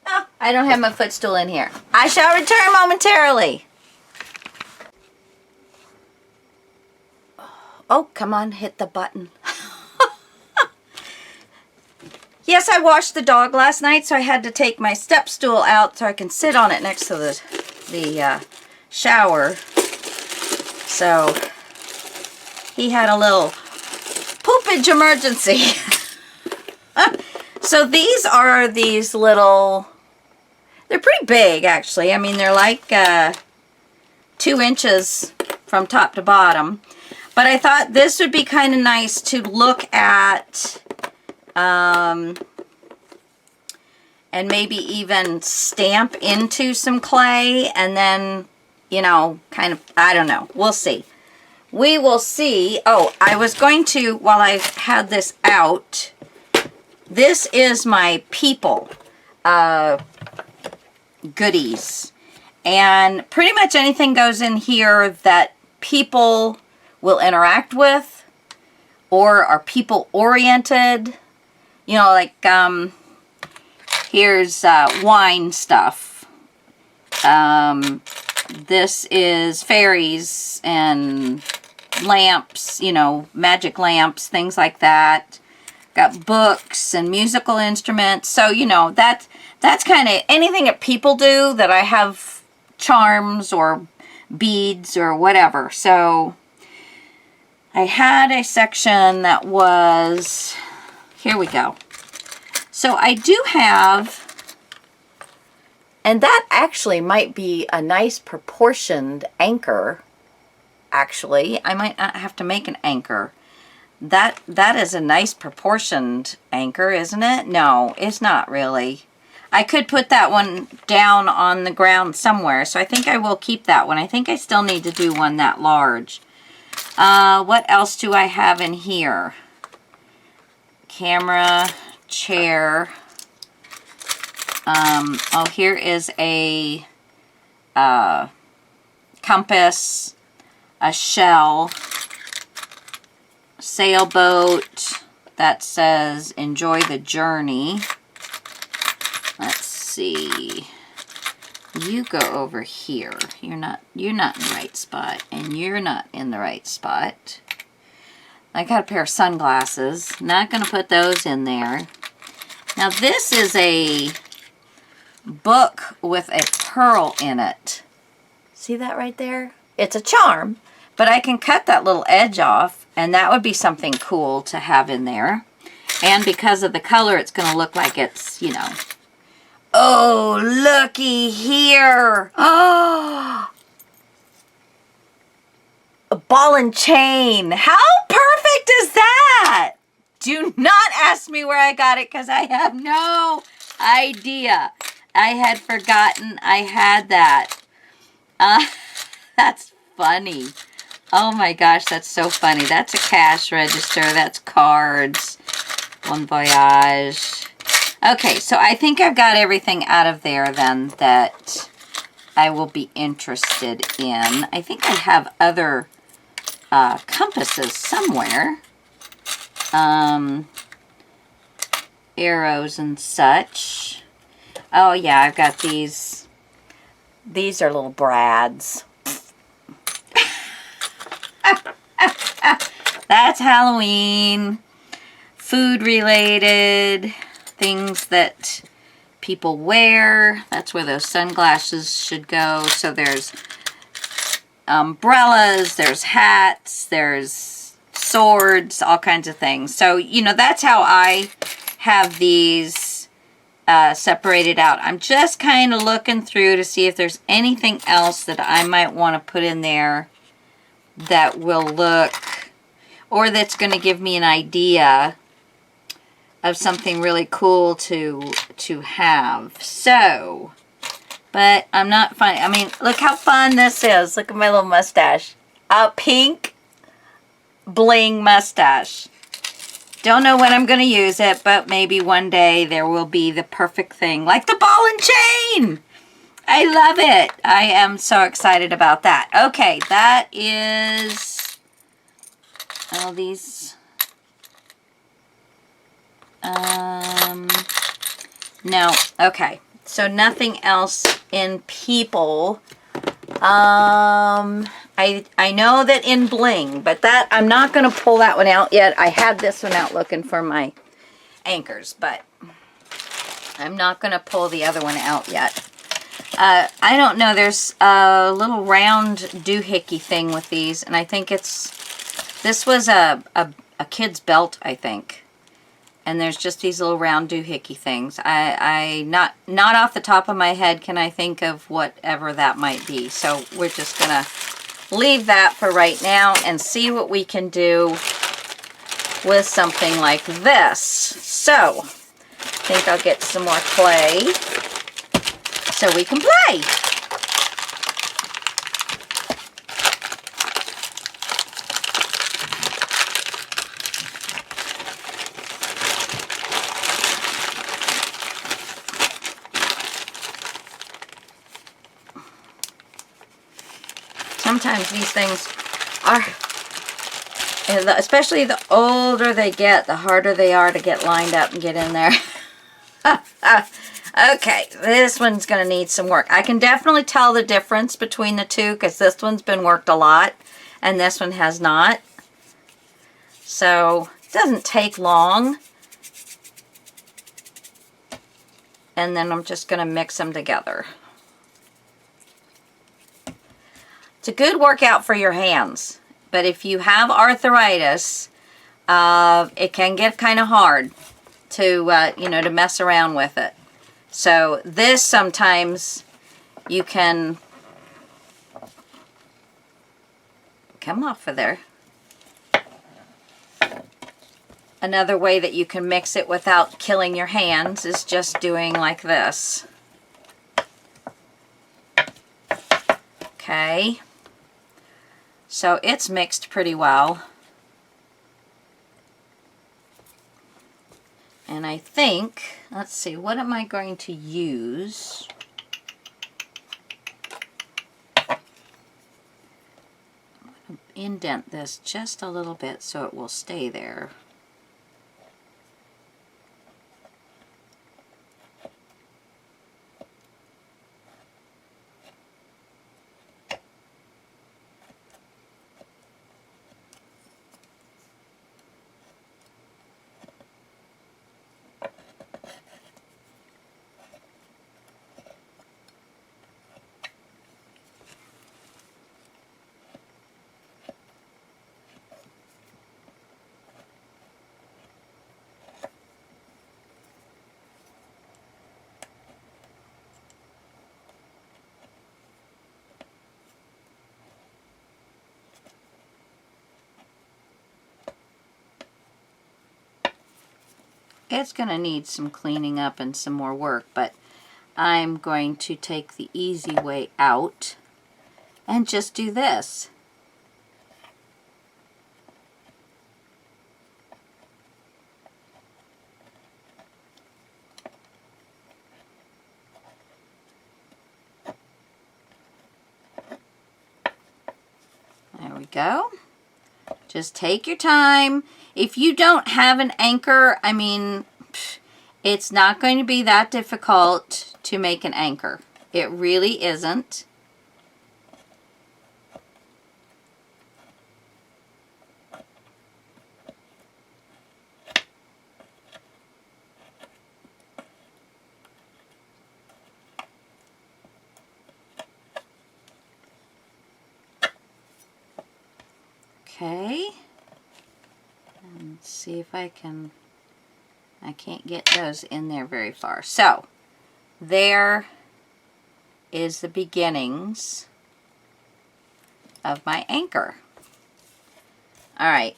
Oh, I don't have my footstool in here. I shall return momentarily. Oh, come on, hit the button. Yes, I washed the dog last night, so I had to take my step stool out so I can sit on it next to the shower. So he had a little poopage emergency. So these are these little, they're pretty big actually. I mean, they're like 2 inches from top to bottom. But I thought this would be kind of nice to look at and maybe even stamp into some clay and then, you know, kind of, I don't know. We'll see. We will see. Oh, I was going to, while I had this out, this is my people goodies. And pretty much anything goes in here that people will interact with or are people oriented. You know, like here's wine stuff. This is fairies and lamps, you know, magic lamps, things like that. Got books and musical instruments. So, you know, that's kind of anything that people do that I have charms or beads or whatever. So I had a section that was, here we go. So I do have, and that actually might be a nice proportioned anchor. Actually, I might not have to make an anchor. That is a nice proportioned anchor, isn't it? No, it's not really. I could put that one down on the ground somewhere, so I think I will keep that one. I think I still need to do one that large. What else do I have in here? Camera, chair. Oh, here is a compass, a shell, sailboat that says enjoy the journey. Let's see. You go over here. You're not in the right spot, and you're not in the right spot. I got a pair of sunglasses. Not going to put those in there. Now this is a book with a pearl in it. See that right there? It's a charm, but I can cut that little edge off, and that would be something cool to have in there. And because of the color, it's going to look like it's, you know. Oh, looky here. Oh, a ball and chain. How perfect is that? Do not ask me where I got it because I have no idea. I had forgotten I had that. That's funny. Oh my gosh, that's so funny. That's a cash register. That's cards. One Voyage. Okay, so I think I've got everything out of there then that I will be interested in. I think I have other compasses somewhere. Arrows and such. Oh yeah, I've got these. These are little brads. That's Halloween. Food related. Things that people wear. That's where those sunglasses should go. So there's umbrellas, there's hats, there's swords, all kinds of things. So, you know, that's how I have these separated out. I'm just kind of looking through to see if there's anything else that I might want to put in there that will look, or that's going to give me an idea of something really cool to have. So, but I'm not finding, I mean, look how fun this is. Look at my little mustache. A pink bling mustache. Don't know when I'm going to use it, but maybe one day there will be the perfect thing, like the ball and chain. I love it. I am so excited about that. Okay, that is all these. No. Okay. So nothing else in people. I know that in Bling, but that I'm not going to pull that one out yet. I had this one out looking for my anchors, but I'm not going to pull the other one out yet. I don't know. There's a little round doohickey thing with these, and I think this was a kid's belt, I think. And there's just these little round doohickey things. Not off the top of my head can I think of whatever that might be. So we're just gonna leave that for right now and see what we can do with something like this. So think I'll get some more clay so we can play. Sometimes these things are, especially the older they get, the harder they are to get lined up and get in there. Okay, this one's going to need some work. I can definitely tell the difference between the two because this one's been worked a lot and this one has not. So it doesn't take long. And then I'm just going to mix them together. It's a good workout for your hands, but if you have arthritis, it can get kind of hard to, you know, to mess around with it. So this sometimes you can come off of there. Another way that you can mix it without killing your hands is just doing like this. Okay. So it's mixed pretty well. And I think, let's see, what am I going to use? I'm going to indent this just a little bit so it will stay there. It's going to need some cleaning up and some more work, but I'm going to take the easy way out and just do this. There we go. Just take your time. If you don't have an anchor, I mean, it's not going to be that difficult to make an anchor. It really isn't. Okay. And let's see if I can't get those in there very far. So, there is the beginnings of my anchor. Alright,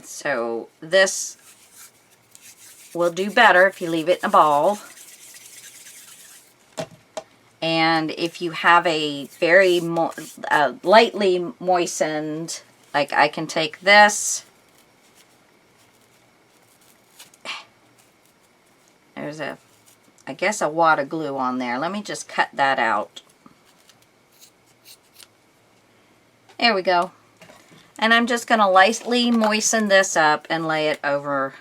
so this will do better if you leave it in a ball. And if you have a very lightly moistened, like I can take this. There's I guess a wad of glue on there. Let me just cut that out. There we go. And I'm just going to lightly moisten this up and lay it over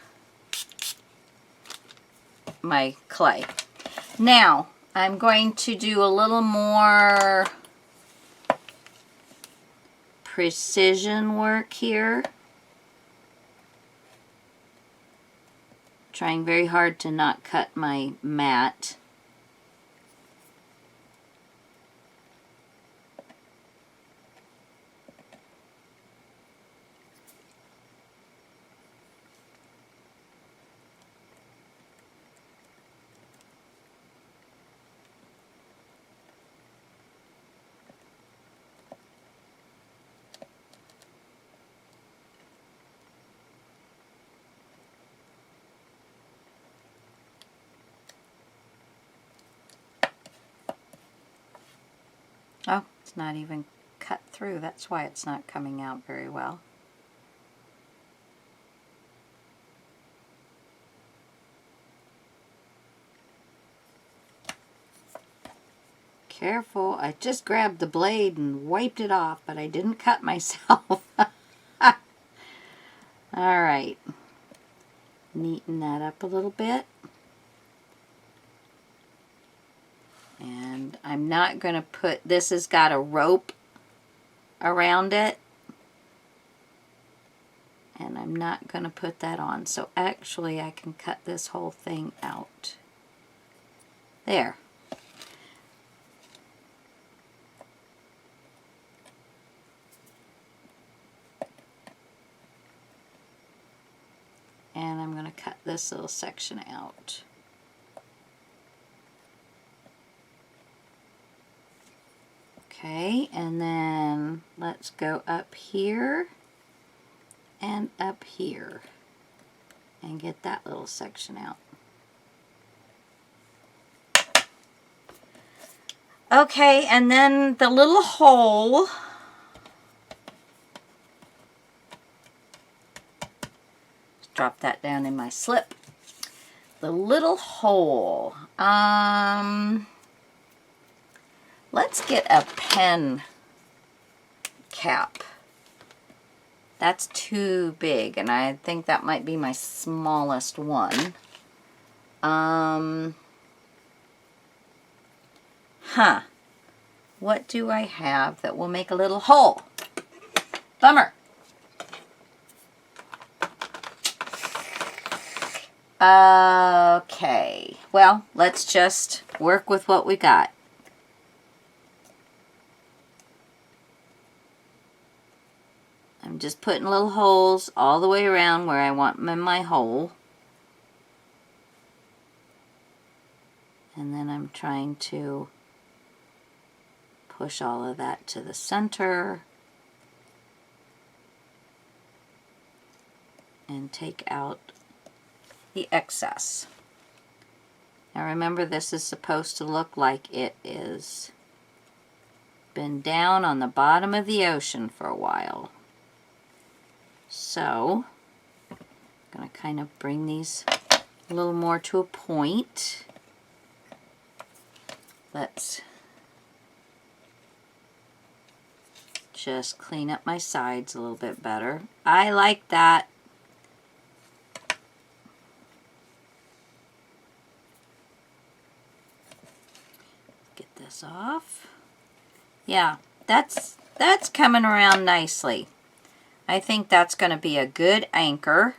my clay. Now, I'm going to do a little more precision work here. Trying very hard to not cut my mat. Oh, it's not even cut through. That's why it's not coming out very well. Careful, I just grabbed the blade and wiped it off, but I didn't cut myself. Alright, neaten that up a little bit. And I'm not going to put, this has got a rope around it. And I'm not going to put that on. So actually I can cut this whole thing out. There. And I'm going to cut this little section out. Okay, and then let's go up here and up here and get that little section out. Okay, and then the little hole, drop that down in my slip. The little hole, let's get a pen cap. That's too big, and I think that might be my smallest one. What do I have that will make a little hole? Bummer. Okay, well, let's just work with what we got. I'm just putting little holes all the way around where I want my hole. And then I'm trying to push all of that to the center and take out the excess. Now remember, this is supposed to look like it is been down on the bottom of the ocean for a while. So I'm going to kind of bring these a little more to a point. Let's just clean up my sides a little bit better. I like that. Get this off. Yeah, that's coming around nicely. I think that's going to be a good anchor.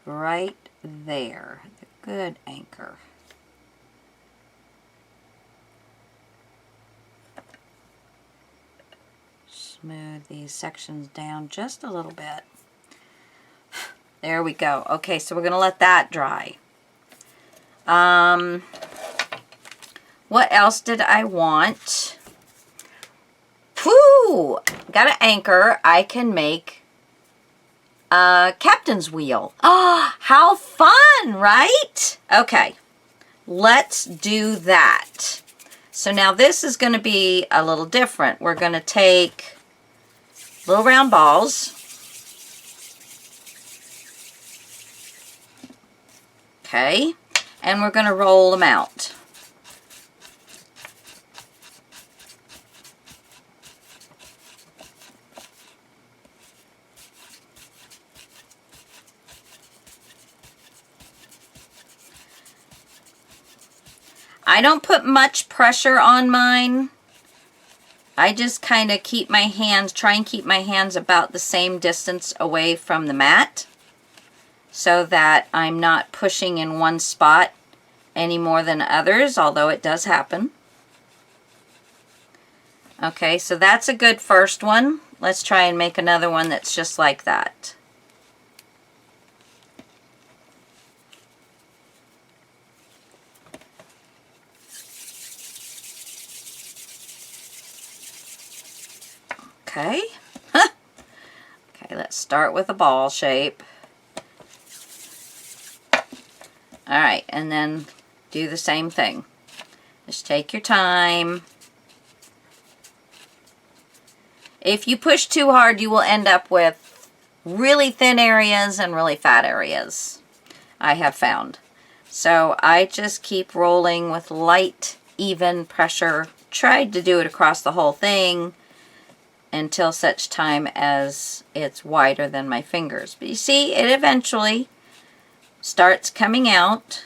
Right there. The good anchor. Smooth these sections down just a little bit. There we go. Okay, so we're going to let that dry. What else did I want? Whew! Got an anchor. I can make a captain's wheel. Ah, how fun, right? Okay, let's do that. So now this is going to be a little different. We're going to take little round balls. Okay, and we're going to roll them out. I don't put much pressure on mine. I just kind of keep my hands, try and keep my hands about the same distance away from the mat so that I'm not pushing in one spot any more than others, although it does happen. Okay, so that's a good first one. Let's try and make another one that's just like that. Okay. Okay, let's start with a ball shape. All right, and then do the same thing. Just take your time. If you push too hard, you will end up with really thin areas and really fat areas, I have found. So I just keep rolling with light, even pressure. Tried to do it across the whole thing until such time as it's wider than my fingers. But you see, it eventually starts coming out.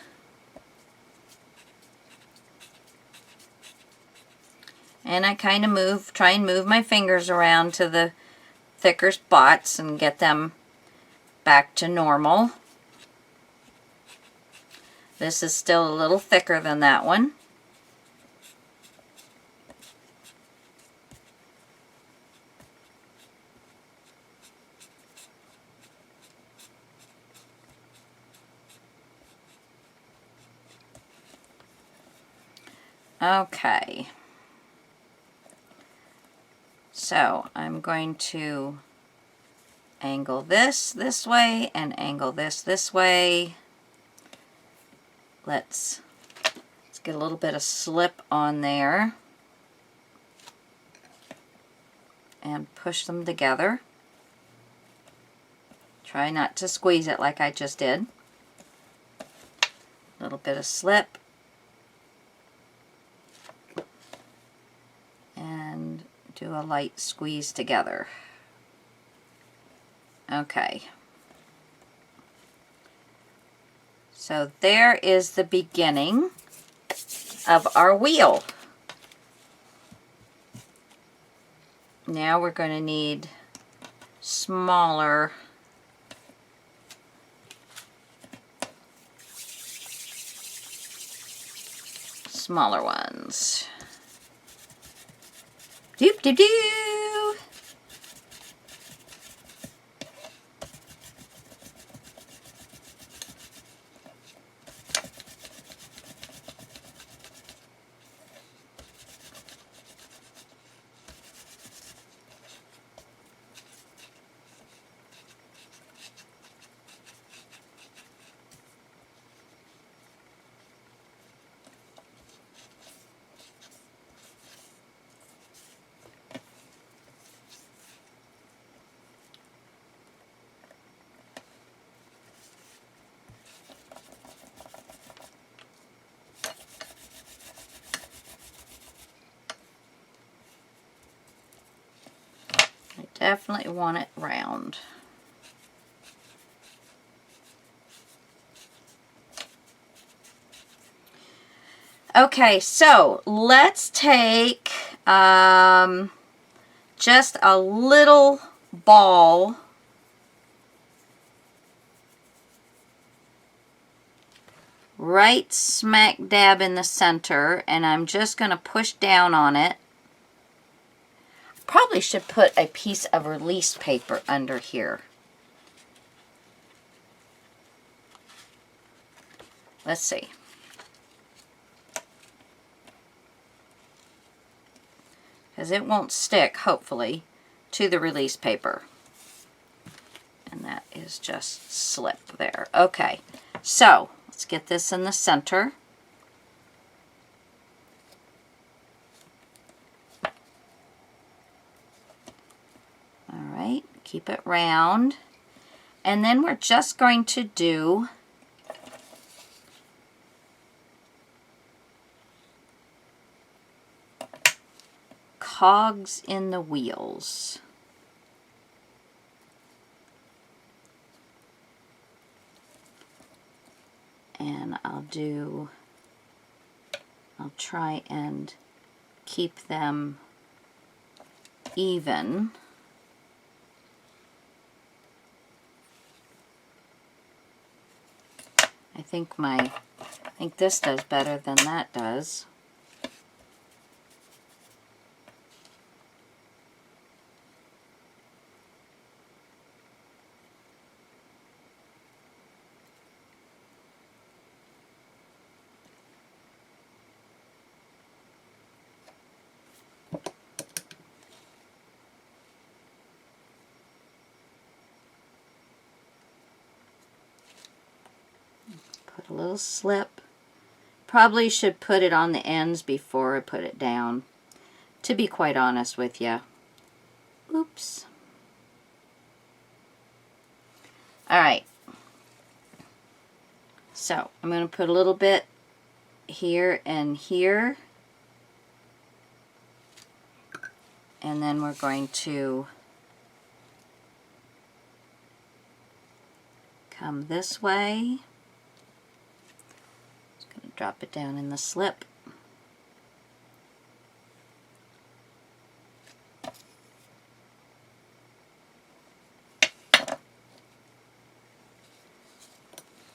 And I kind of try and move my fingers around to the thicker spots and get them back to normal. This is still a little thicker than that one. Okay. So I'm going to angle this way and angle this way. Let's get a little bit of slip on there and push them together. Try not to squeeze it like I just did. A little bit of slip. And do a light squeeze together. Okay. So there is the beginning of our wheel. Now we're going to need smaller ones. Doop doo doo. Definitely want it round. Okay, so let's take just a little ball right smack dab in the center, and I'm just going to push down on it. Probably should put a piece of release paper under here. Let's see. Because it won't stick, hopefully, to the release paper. And that is just slip there. Okay, so let's get this in the center. Alright, keep it round. And then we're just going to do cogs in the wheels. And I'll try and keep them even. I think this does better than that does. little slip. Probably should put it on the ends before I put it down, to be quite honest with you. Oops. Alright. So, I'm going to put a little bit here and here. And then we're going to come this way. Just going to drop it down in the slip.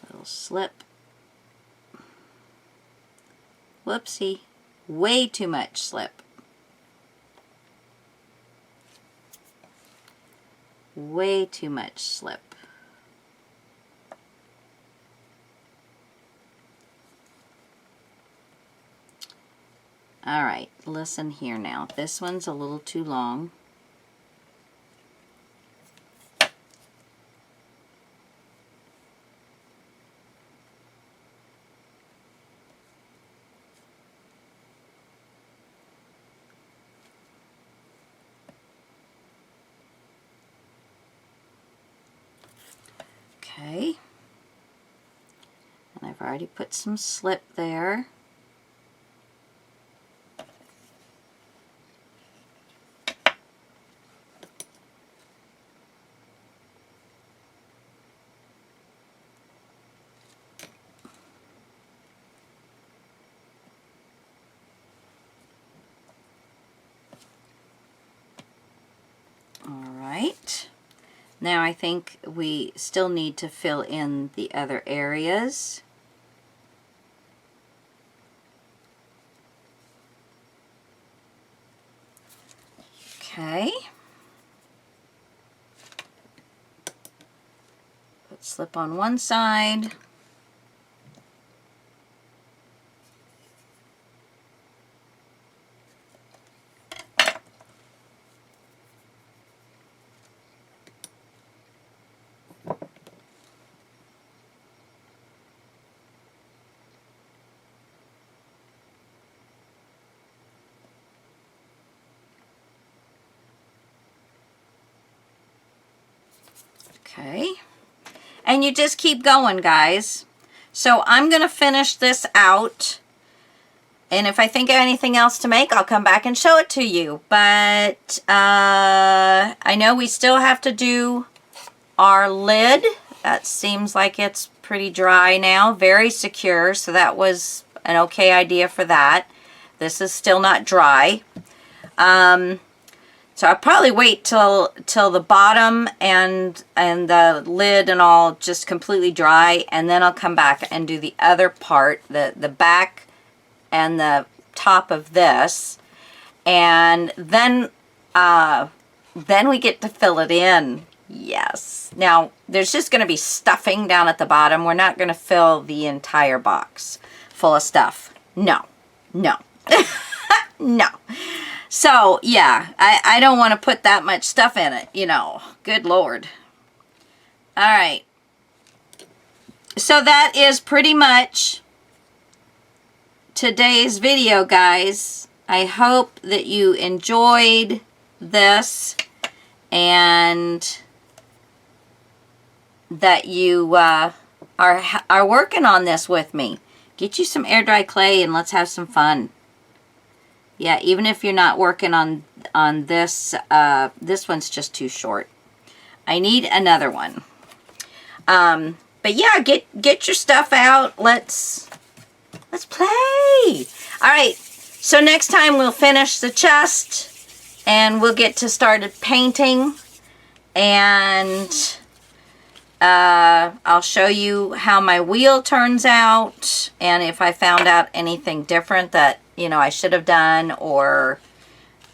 Little slip. Whoopsie. Way too much slip. Way too much slip. Alright, listen here now. This one's a little too long. Okay, and I've already put some slip there. All right. Now I think we still need to fill in the other areas. Okay. Put slip on one side. Okay, and you just keep going, guys. So I'm going to finish this out, and if I think of anything else to make, I'll come back and show it to you. But I know we still have to do our lid. That seems like it's pretty dry now, very secure, so that was an okay idea for that. This is still not dry. So I'll probably wait till the bottom and the lid and all just completely dry, and then I'll come back and do the other part, the back and the top of this, and then we get to fill it in. Yes. Now there's just going to be stuffing down at the bottom. We're not going to fill the entire box full of stuff. No. No. No. So, yeah, I don't want to put that much stuff in it, you know. Good Lord. All right. So that is pretty much today's video, guys. I hope that you enjoyed this and that you are working on this with me. Get you some air dry clay and let's have some fun. Yeah, even if you're not working on this, this one's just too short. I need another one. But yeah, get your stuff out. Let's play. All right. So next time we'll finish the chest and we'll get to started painting, and I'll show you how my wheel turns out and if I found out anything different that, you know, I should have done, or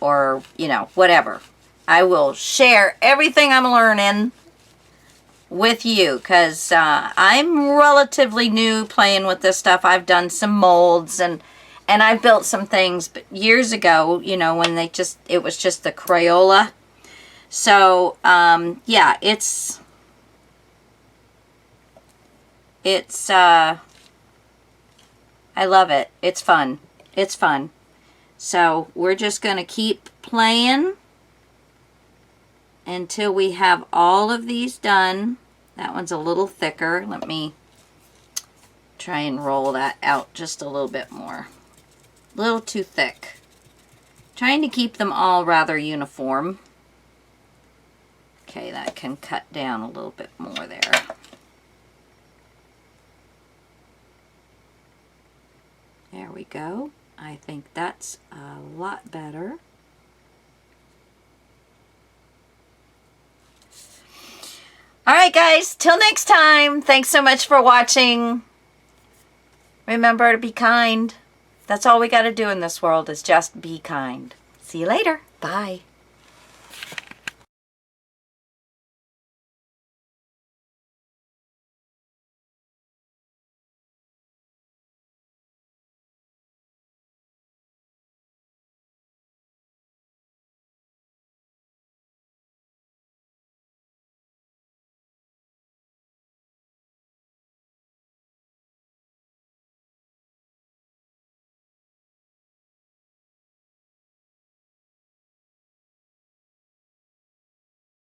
you know, whatever. I will share everything I'm learning with you, because I'm relatively new playing with this stuff. I've done some molds and I've built some things, but years ago, you know, when it was just the Crayola. So yeah, it's I love it. It's fun. It's fun. So we're just going to keep playing until we have all of these done. That one's a little thicker. Let me try and roll that out just a little bit more. A little too thick. Trying to keep them all rather uniform. Okay, that can cut down a little bit more there. There we go. I think that's a lot better. All right, guys, till next time. Thanks so much for watching. Remember to be kind. That's all we got to do in this world is just be kind. See you later. Bye.